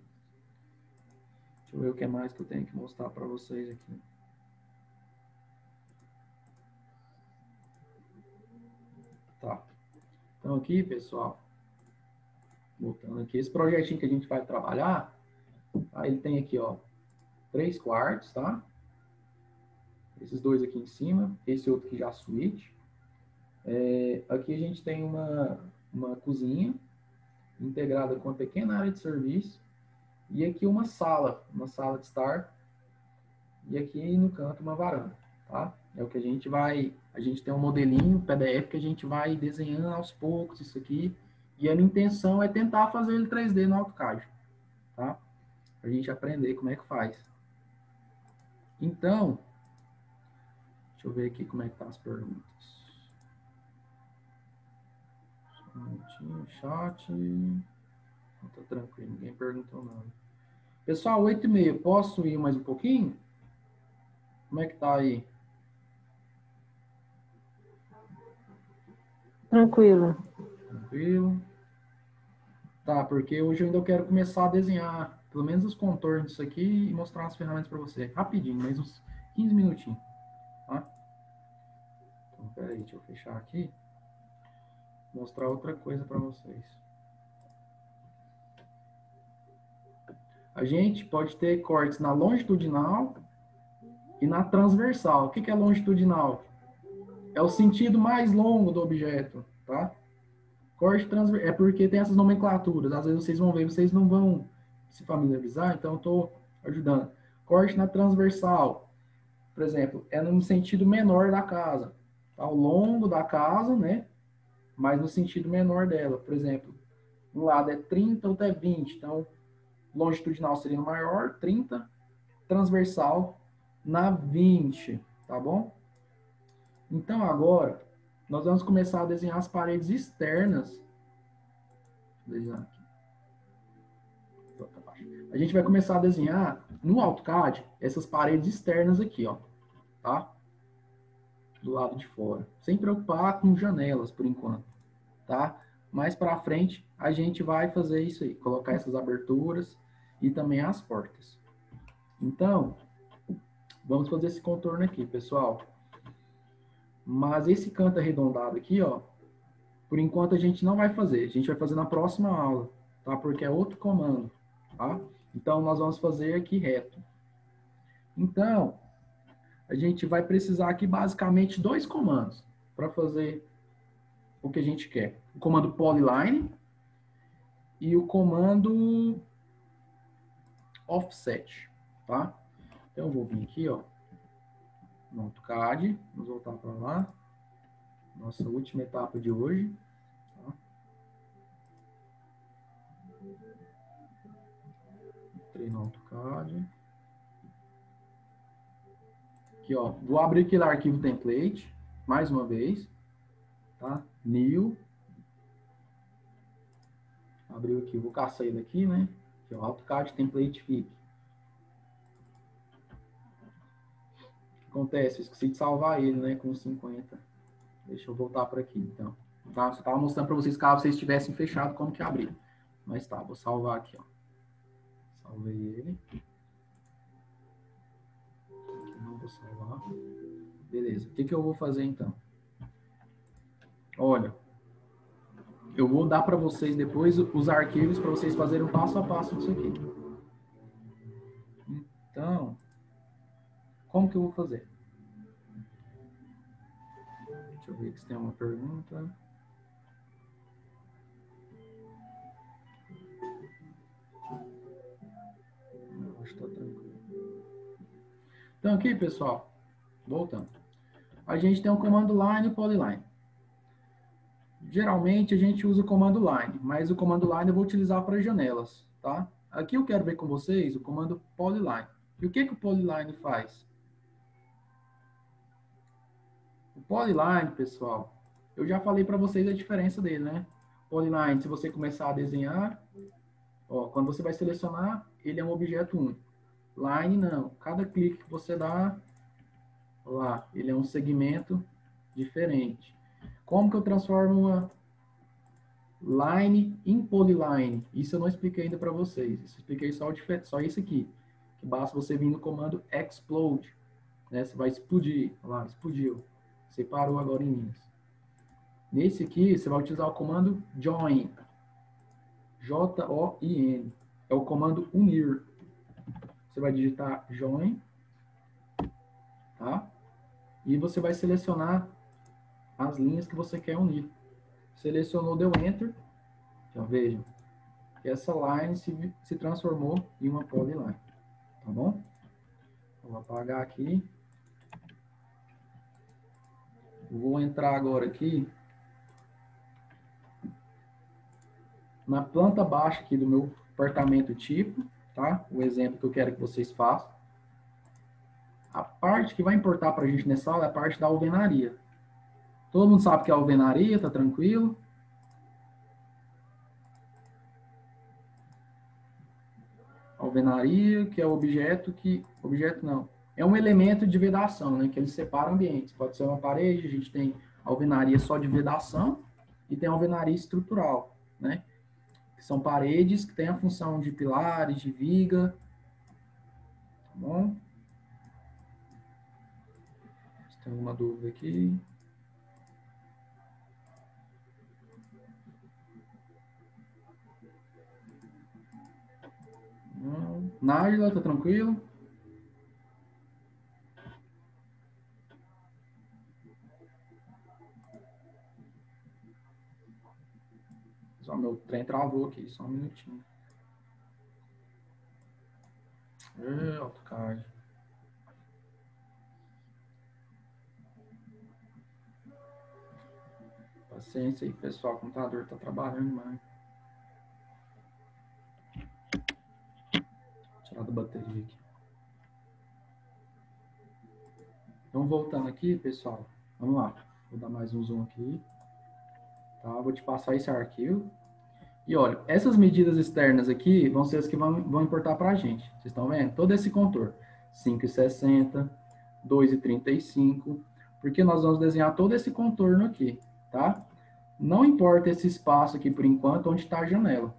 Speaker 1: Deixa eu ver o que mais que eu tenho que mostrar para vocês aqui. Tá. Então aqui, pessoal, voltando aqui, esse projetinho que a gente vai trabalhar, tá? Ele tem aqui, ó, 3 quartos, tá? Esses dois aqui em cima, esse outro aqui já a suíte. Aqui a gente tem uma cozinha integrada com uma pequena área de serviço e aqui uma sala de estar e aqui no canto uma varanda, tá? É o que a gente tem um modelinho PDF que a gente vai desenhando aos poucos isso aqui e a minha intenção é tentar fazer ele 3D no AutoCAD, tá? Pra gente aprender como é que faz. Então, deixa eu ver aqui como é que tá as perguntas. Um minutinho, chat. Não, tá tranquilo, ninguém perguntou nada. Pessoal, 8h30, posso ir mais um pouquinho? Como é que tá aí?
Speaker 4: Tranquilo.
Speaker 1: Tranquilo? Tá, porque hoje eu ainda quero começar a desenhar pelo menos os contornos disso aqui e mostrar as ferramentas para você. Rapidinho, mais uns 15 minutinhos. Tá? Então, peraí, deixa eu fechar aqui. Mostrar outra coisa para vocês. A gente pode ter cortes na longitudinal e na transversal. O que é longitudinal? É o sentido mais longo do objeto, tá? Corte transversal é porque tem essas nomenclaturas. Às vezes vocês vão ver, vocês não vão se familiarizar, então eu estou ajudando. Corte na transversal, por exemplo, é no sentido menor da casa. Tá? Ao longo da casa, né? Mas no sentido menor dela. Por exemplo, um lado é 30, outro é 20. Então, longitudinal seria no maior, 30. Transversal na 20. Tá bom? Então, agora, nós vamos começar a desenhar as paredes externas. Desenhar aqui. A gente vai começar a desenhar no AutoCAD essas paredes externas aqui, ó, tá? Do lado de fora, sem preocupar com janelas por enquanto, tá? Mais para frente a gente vai fazer isso aí, colocar essas aberturas e também as portas. Então, vamos fazer esse contorno aqui, pessoal. Mas esse canto arredondado aqui, ó, por enquanto a gente não vai fazer, a gente vai fazer na próxima aula, tá? Porque é outro comando, tá? Então, nós vamos fazer aqui reto. Então, a gente vai precisar aqui basicamente 2 comandos para fazer o que a gente quer. O comando polyline e o comando offset, tá? Então, eu vou vir aqui, ó, no AutoCAD, vamos voltar para lá. Nossa última etapa de hoje. Tá? Entrei no AutoCAD. Aqui, ó, vou abrir aquele arquivo template, mais uma vez, tá? New. Abriu aqui, vou caçar ele aqui, né? Aqui, ó, AutoCAD template FIC. O que acontece? Eu esqueci de salvar ele, né? Com 50. Deixa eu voltar por aqui, então. Tá? Só estava mostrando para vocês, caso vocês tivessem fechado, como que abrir. Mas tá, vou salvar aqui, ó. Salvei ele. Aqui não vou salvar. Beleza. O que eu vou fazer, então? Olha, Eu vou dar para vocês depois os arquivos para vocês fazerem um passo a passo disso aqui. Então, como que eu vou fazer? Deixa eu ver se tem uma pergunta. Acho que tá tranquilo. Então aqui, pessoal, voltando. A gente tem um comando line e polyline. Geralmente a gente usa o comando line, mas o comando line eu vou utilizar para janelas, tá? Aqui eu quero ver com vocês o comando polyline. E o que que o polyline faz? O polyline, pessoal, eu já falei para vocês a diferença dele, né? Polyline, se você começar a desenhar, ó, quando você vai selecionar, ele é um objeto único. Line não, cada clique que você dá, lá, ele é um segmento diferente. Como que eu transformo uma line em polyline? Isso eu não expliquei ainda para vocês. Isso eu expliquei só isso aqui. Que basta você vir no comando explode, né? Você vai explodir, lá, explodiu. Separou agora em linhas. Nesse aqui, você vai utilizar o comando join. J-O-I-N. É o comando unir. Você vai digitar join, tá? E você vai selecionar as linhas que você quer unir. Selecionou, deu Enter. Já vejam. Essa line se transformou em uma polyline. Tá bom? Vou apagar aqui. Vou entrar agora aqui na planta baixa aqui do meu apartamento tipo, tá? O exemplo que eu quero que vocês façam. A parte que vai importar para a gente nessa aula é a parte da alvenaria. Todo mundo sabe que é alvenaria, tá tranquilo? Alvenaria, que é o objeto que... Objeto não. É um elemento de vedação, né? Que ele separa ambientes. Pode ser uma parede, a gente tem alvenaria só de vedação e tem alvenaria estrutural, né? Que são paredes que têm a função de pilares, de viga. Tá bom? Se tem alguma dúvida aqui... Nájila, tá tranquilo? Só meu trem travou aqui, só um minutinho. AutoCAD. Paciência aí, pessoal. O computador tá trabalhando demais. Vou tirar da bateria aqui. Então, voltando aqui, pessoal. Vamos lá. Vou dar mais um zoom aqui. Tá? Vou te passar esse arquivo. E olha, essas medidas externas aqui vão ser as que vão importar para a gente. Vocês estão vendo? Todo esse contorno. 5,60, 2,35. Porque nós vamos desenhar todo esse contorno aqui, tá? Não importa esse espaço aqui por enquanto, onde está a janela.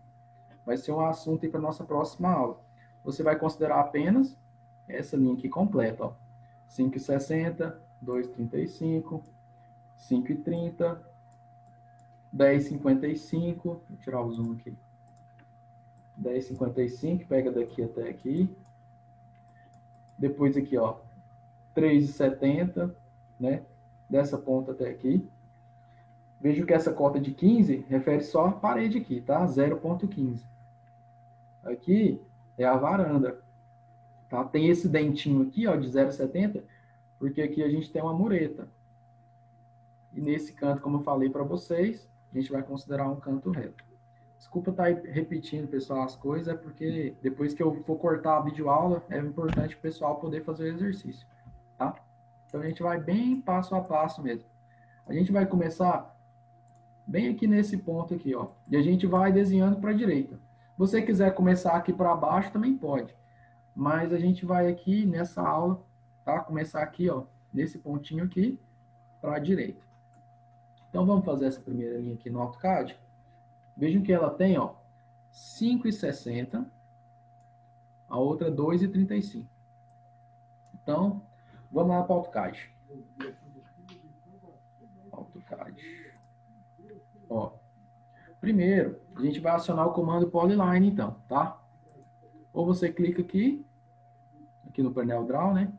Speaker 1: Vai ser um assunto para a nossa próxima aula. Você vai considerar apenas essa linha aqui completa, ó. 5,60, 2,35, 5,30, 10,55, vou tirar o zoom aqui. 10,55, pega daqui até aqui. Depois aqui, ó, 3,70, né? Dessa ponta até aqui. Vejo que essa cota de 15 refere só a parede aqui, tá? 0,15. Aqui é a varanda, tá? Tem esse dentinho aqui, ó, de 0,70, porque aqui a gente tem uma mureta. E nesse canto, como eu falei para vocês, a gente vai considerar um canto reto. Desculpa estar repetindo, pessoal, as coisas, é porque depois que eu for cortar a videoaula, é importante o pessoal poder fazer o exercício, tá? Então a gente vai bem passo a passo mesmo. A gente vai começar bem aqui nesse ponto aqui, ó. E a gente vai desenhando para a direita. Se você quiser começar aqui para baixo, também pode. Mas a gente vai aqui nessa aula, tá? Começar aqui, ó, nesse pontinho aqui, para a direita. Então, vamos fazer essa primeira linha aqui no AutoCAD. Vejam que ela tem, ó, 5,60, a outra 2,35. Então, vamos lá para o AutoCAD. AutoCAD. Ó, Primeiro, a gente vai acionar o comando polyline, então, tá? Ou você clica aqui no painel Draw, né?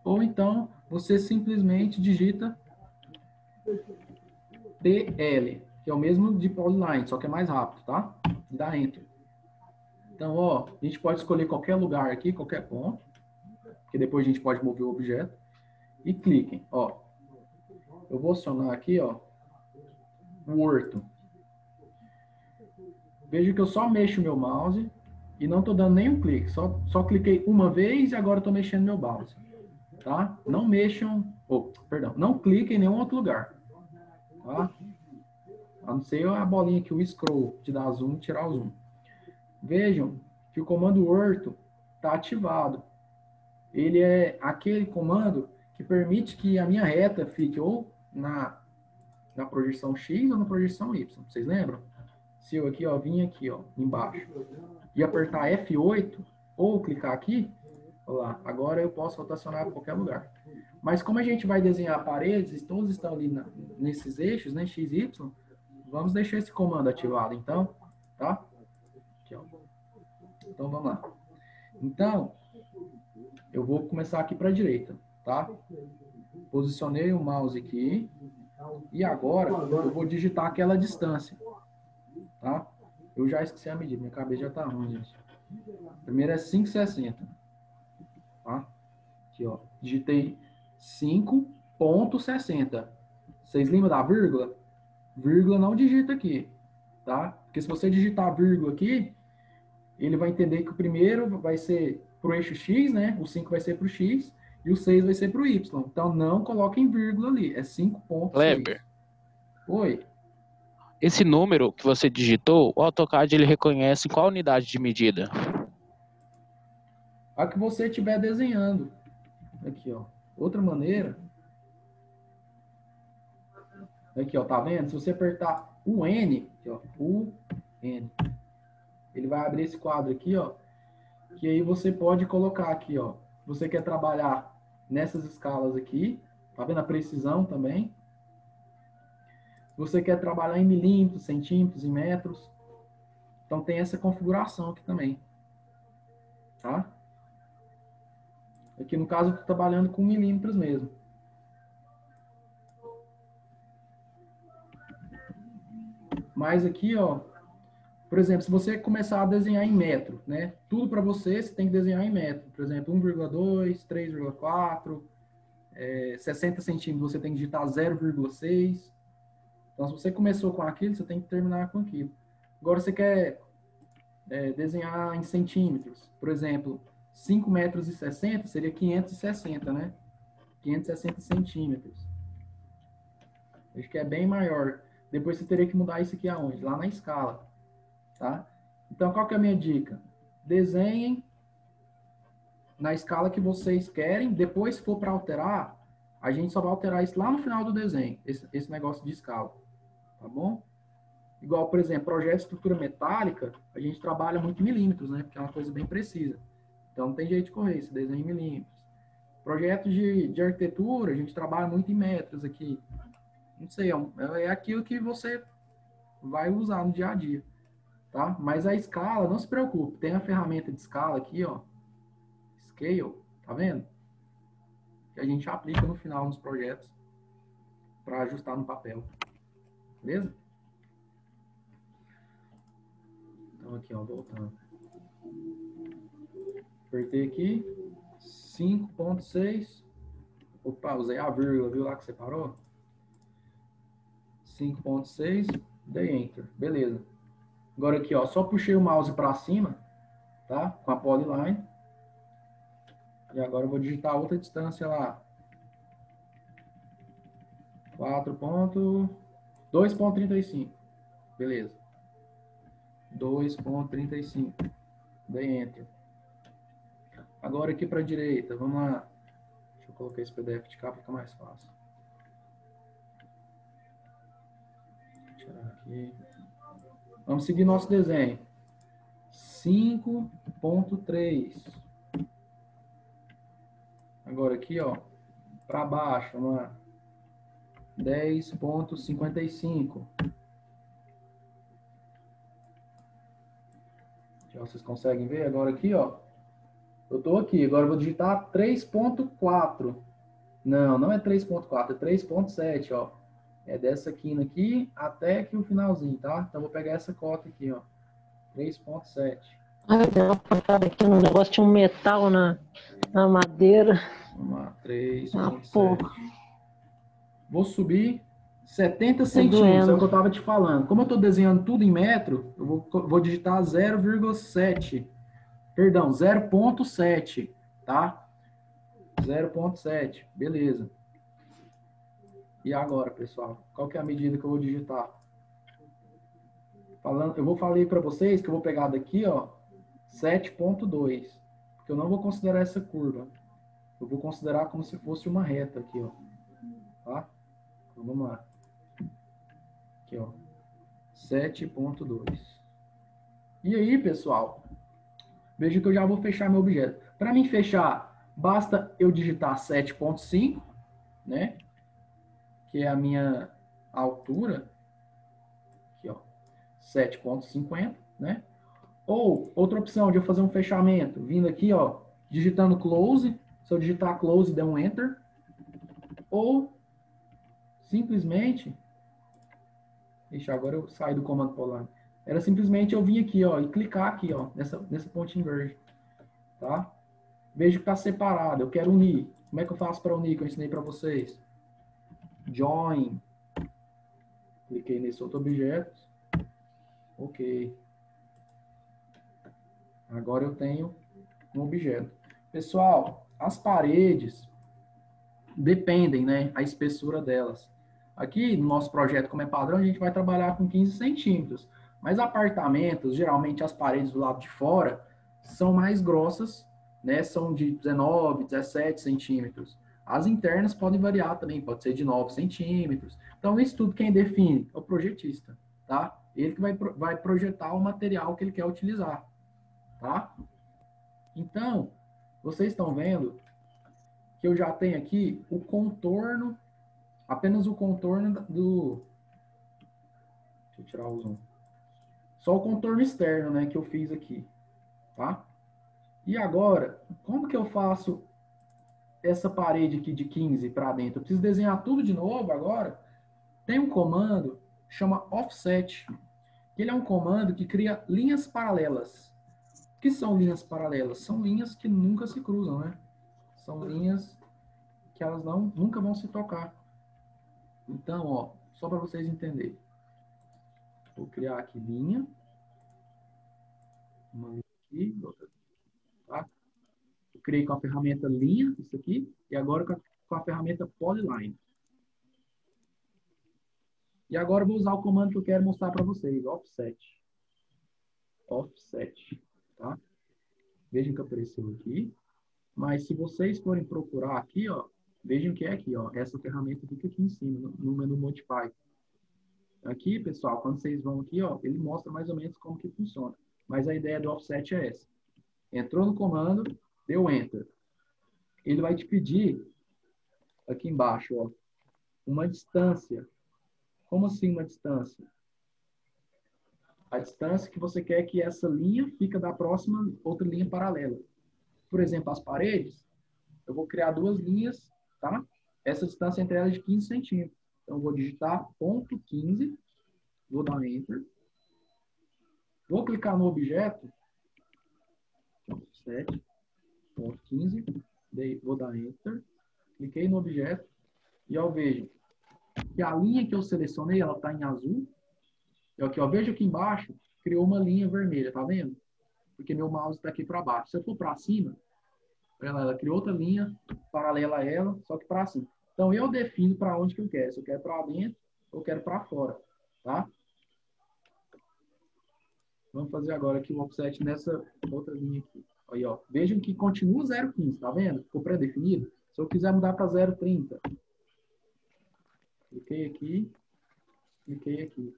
Speaker 1: Ou então, você simplesmente digita PL, que é o mesmo de polyline, só que é mais rápido, tá? E dá Enter. Então, ó, a gente pode escolher qualquer lugar aqui, qualquer ponto, que depois a gente pode mover o objeto. E cliquem, ó. Eu vou acionar aqui, ó, o orto. Veja que eu só mexo meu mouse e não estou dando nenhum clique. Só cliquei uma vez e agora estou mexendo meu mouse. Tá? Não mexam, perdão, não cliquem em nenhum outro lugar. Tá? A não ser a bolinha aqui, o scroll, de dar zoom e tirar o zoom. Vejam que o comando orto está ativado. Ele é aquele comando que permite que a minha reta fique ou na projeção X ou na projeção Y. Vocês lembram? Se eu aqui, ó, vim aqui, ó, embaixo, e apertar F8, ou clicar aqui, olha lá, agora eu posso rotacionar para qualquer lugar. Mas como a gente vai desenhar paredes, todos estão ali nesses eixos, né, X, Y, vamos deixar esse comando ativado, então, tá? Aqui, ó. Então, vamos lá. Então, eu vou começar aqui para a direita, tá? Posicionei o mouse aqui, e agora eu vou digitar aquela distância, tá? Eu já esqueci a medida, minha cabeça já tá ruim, gente. Primeiro é 5,60. Tá? Aqui, ó. Digitei 5,60. Vocês lembram da vírgula? Vírgula não digita aqui, tá? Porque se você digitar vírgula aqui, ele vai entender que o primeiro vai ser pro eixo X, né? O 5 vai ser pro X e o 6 vai ser pro Y. Então não coloquem vírgula ali, é 5,6.
Speaker 2: Kleber,
Speaker 1: Oi.
Speaker 2: esse número que você digitou, o AutoCAD ele reconhece qual unidade de medida?
Speaker 1: A que você estiver desenhando. Aqui, ó. Outra maneira. Aqui, ó, tá vendo? Se você apertar o N, aqui, ó, o N, ele vai abrir esse quadro aqui, ó, que aí você pode colocar aqui, ó, você quer trabalhar nessas escalas aqui, tá vendo a precisão também? Você quer trabalhar em milímetros, centímetros, em metros, então tem essa configuração aqui também, tá? Aqui no caso eu tô trabalhando com milímetros mesmo. Mas aqui, ó, por exemplo, se você começar a desenhar em metro, né? Tudo para você tem que desenhar em metro. Por exemplo, 1,2, 3,4, 60 centímetros você tem que digitar 0,6. Então, se você começou com aquilo, você tem que terminar com aquilo. Agora, você quer desenhar em centímetros. Por exemplo, 5 metros e 60 seria 560, né? 560 centímetros. Acho que é bem maior. Depois você teria que mudar isso aqui aonde? Lá na escala. Tá? Então, qual que é a minha dica? Desenhem na escala que vocês querem. Depois, se for para alterar, a gente só vai alterar isso lá no final do desenho, esse negócio de escala. Tá bom? Igual, por exemplo, projeto de estrutura metálica, a gente trabalha muito em milímetros, né? Porque é uma coisa bem precisa. Então, não tem jeito de correr, você desenha em milímetros. Projetos de arquitetura, a gente trabalha muito em metros aqui. Não sei, é aquilo que você vai usar no dia a dia. Tá? Mas a escala, não se preocupe, tem a ferramenta de escala aqui, ó, Scale, tá vendo? Que a gente aplica no final nos projetos para ajustar no papel, beleza? Então aqui, ó, voltando. Apertei aqui, 5,6. Opa, usei a vírgula, viu lá que separou? 5,6, dei Enter, beleza. Agora aqui, ó, só puxei o mouse para cima, tá? Com a polyline. E agora eu vou digitar outra distância lá. 2,35. Beleza. 2,35. Dei Enter. Agora aqui para a direita, vamos lá. Deixa eu colocar esse PDF de cá para ficar mais fácil. Vou tirar aqui. Vamos seguir nosso desenho. 5,3. Agora aqui, ó, para baixo, vamos lá. 10,55. Ó, vocês conseguem ver agora aqui, ó. Eu estou aqui, agora eu vou digitar 3.4. Não, não é 3.4, é 3.7, ó. É dessa quina aqui até aqui o finalzinho, tá? Então, eu vou pegar essa cota aqui, ó. 3.7.
Speaker 4: Ah, deu uma pancada aqui no negócio, tinha um metal na madeira.
Speaker 1: Vamos lá,
Speaker 4: Ah,
Speaker 1: 3.7.
Speaker 4: porra.
Speaker 1: Vou subir 70
Speaker 4: Tá
Speaker 1: centímetros, é o
Speaker 4: doendo.
Speaker 1: que eu estava te falando. Como eu estou desenhando tudo em metro, eu vou digitar 0,7. Perdão, 0,7, tá? 0,7, beleza. E agora, pessoal? Qual que é a medida que eu vou digitar? Falei para vocês que eu vou pegar daqui, ó, 7,2. Porque eu não vou considerar essa curva. Eu vou considerar como se fosse uma reta aqui, ó. Tá? Então, vamos lá. Aqui, ó. 7,2. E aí, pessoal? Veja que eu já vou fechar meu objeto. Para mim fechar, basta eu digitar 7,5, né? Que é a minha altura. Aqui, ó. 7,50, né? Ou, outra opção de eu fazer um fechamento, vindo aqui, ó, digitando close. Se eu digitar close, der um enter. Ou, simplesmente... Ixi, agora eu saio do comando polar. Era simplesmente eu vir aqui, ó, e clicar aqui, ó, nessa pontinha verde, tá? Vejo que tá separado, eu quero unir. Como é que eu faço para unir, que eu ensinei para vocês? Join. Cliquei nesse outro objeto. Ok. Agora eu tenho um objeto. Pessoal, as paredes dependem, né, a espessura delas. Aqui, no nosso projeto, como é padrão, a gente vai trabalhar com 15 centímetros. Mas apartamentos, geralmente as paredes do lado de fora são mais grossas, né? São de 19, 17 centímetros. As internas podem variar também, pode ser de 9 centímetros. Então, isso tudo quem define é o projetista, tá? Ele que vai projetar o material que ele quer utilizar, tá? Então, vocês estão vendo que eu já tenho aqui o contorno, apenas o contorno do... Deixa eu tirar o zoom. Só o contorno externo, né, que eu fiz aqui, tá? E agora, como que eu faço essa parede aqui de 15 para dentro? Eu preciso desenhar tudo de novo agora? Tem um comando que chama offset. Ele é um comando que cria linhas paralelas. O que são linhas paralelas? São linhas que nunca se cruzam, né? São linhas que elas nunca vão se tocar. Então, ó, só para vocês entenderem. Vou criar aqui linha. Uma linha aqui, outra aqui, tá? Eu criei com a ferramenta linha, isso aqui, e agora com a ferramenta polyline. E agora eu vou usar o comando que eu quero mostrar para vocês, offset. Offset, tá? Vejam que apareceu aqui. Mas se vocês forem procurar aqui, ó, vejam que é aqui, ó, essa ferramenta fica aqui em cima, no menu Modify. Aqui, pessoal, quando vocês vão aqui, ó, ele mostra mais ou menos como que funciona. Mas a ideia do offset é essa. Entrou no comando, deu Enter. Ele vai te pedir, aqui embaixo, ó, uma distância. Como assim uma distância? A distância que você quer que essa linha fica da próxima outra linha paralela. Por exemplo, as paredes, eu vou criar duas linhas, tá? Essa distância entre elas é de 15 centímetros. Então, eu vou digitar ponto 15, vou dar Enter. Vou clicar no objeto, 7.15, vou dar Enter. Cliquei no objeto e eu vejo que a linha que eu selecionei, ela está em azul. E aqui, ó, veja aqui embaixo, criou uma linha vermelha, tá vendo? Porque meu mouse está aqui para baixo. Se eu for para cima, ela criou outra linha paralela a ela, só que para cima. Então, eu defino para onde que eu quero. Se eu quero para dentro ou eu quero para fora, tá? Vamos fazer agora aqui o offset nessa outra linha aqui. Aí, ó. Vejam que continua 0,15, tá vendo? Ficou pré-definido. Se eu quiser mudar para 0,30, cliquei aqui, cliquei aqui.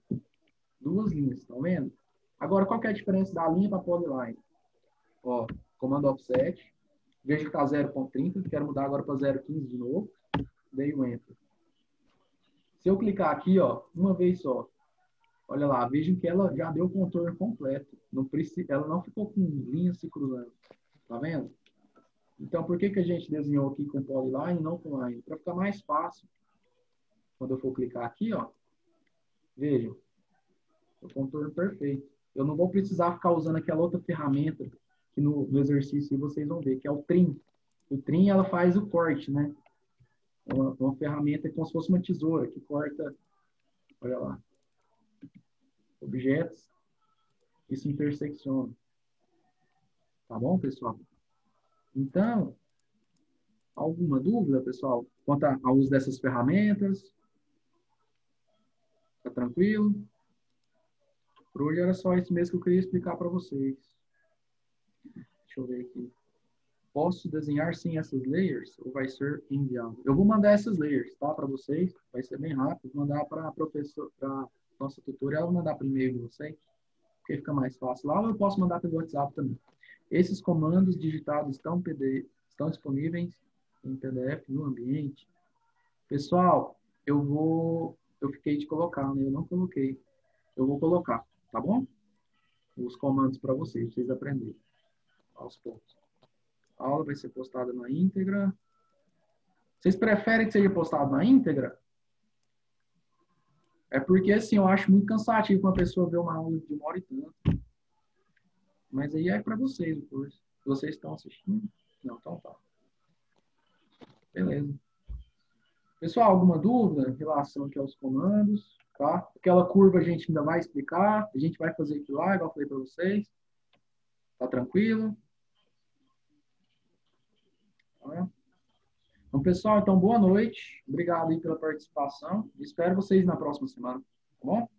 Speaker 1: Duas linhas, estão vendo? Agora, qual que é a diferença da linha para a polyline? Ó, comando offset. Veja que está 0,30. Quero mudar agora para 0,15 de novo. Dei o Enter. Se eu clicar aqui, ó, uma vez só, Olha lá, vejam que ela já deu o contorno completo. Não precisa, ela não ficou com linhas se cruzando. Tá vendo? Então, por que que a gente desenhou aqui com polyline e não com line? Para ficar mais fácil. Quando eu for clicar aqui, ó, vejam, o contorno perfeito. Eu não vou precisar ficar usando aquela outra ferramenta que no exercício vocês vão ver, que é o trim. O trim, ela faz o corte, né? É uma ferramenta como se fosse uma tesoura que corta, olha lá, objetos e se intersecciona. Tá bom, pessoal? Então, alguma dúvida, pessoal, quanto ao uso dessas ferramentas? Tá tranquilo? Por hoje era só isso mesmo que eu queria explicar para vocês. Deixa eu ver aqui. Posso desenhar sem essas layers ou vai ser inviável? Eu vou mandar essas layers, tá, para vocês. Vai ser bem rápido. Vou mandar para a professora, para nossa tutora, ela vai mandar por e-mail de vocês, porque fica mais fácil lá, ou eu posso mandar pelo WhatsApp também. Esses comandos digitados estão disponíveis em PDF no ambiente. Pessoal, eu fiquei de colocar, né? Eu não coloquei. Eu vou colocar, tá bom? Os comandos para vocês aprenderem aos poucos. A aula vai ser postada na íntegra. Vocês preferem que seja postado na íntegra? É porque, assim, eu acho muito cansativo uma pessoa ver uma aula de 1 hora e tanto. Mas aí é para vocês o curso. Vocês estão assistindo? Não, então tá. Beleza. Pessoal, alguma dúvida em relação aqui aos comandos? Tá? Aquela curva a gente ainda vai explicar. A gente vai fazer aquilo lá, igual eu falei para vocês. Tá tranquilo? Tá? Então, pessoal, então boa noite. Obrigado aí pela participação. Espero vocês na próxima semana. Tá bom?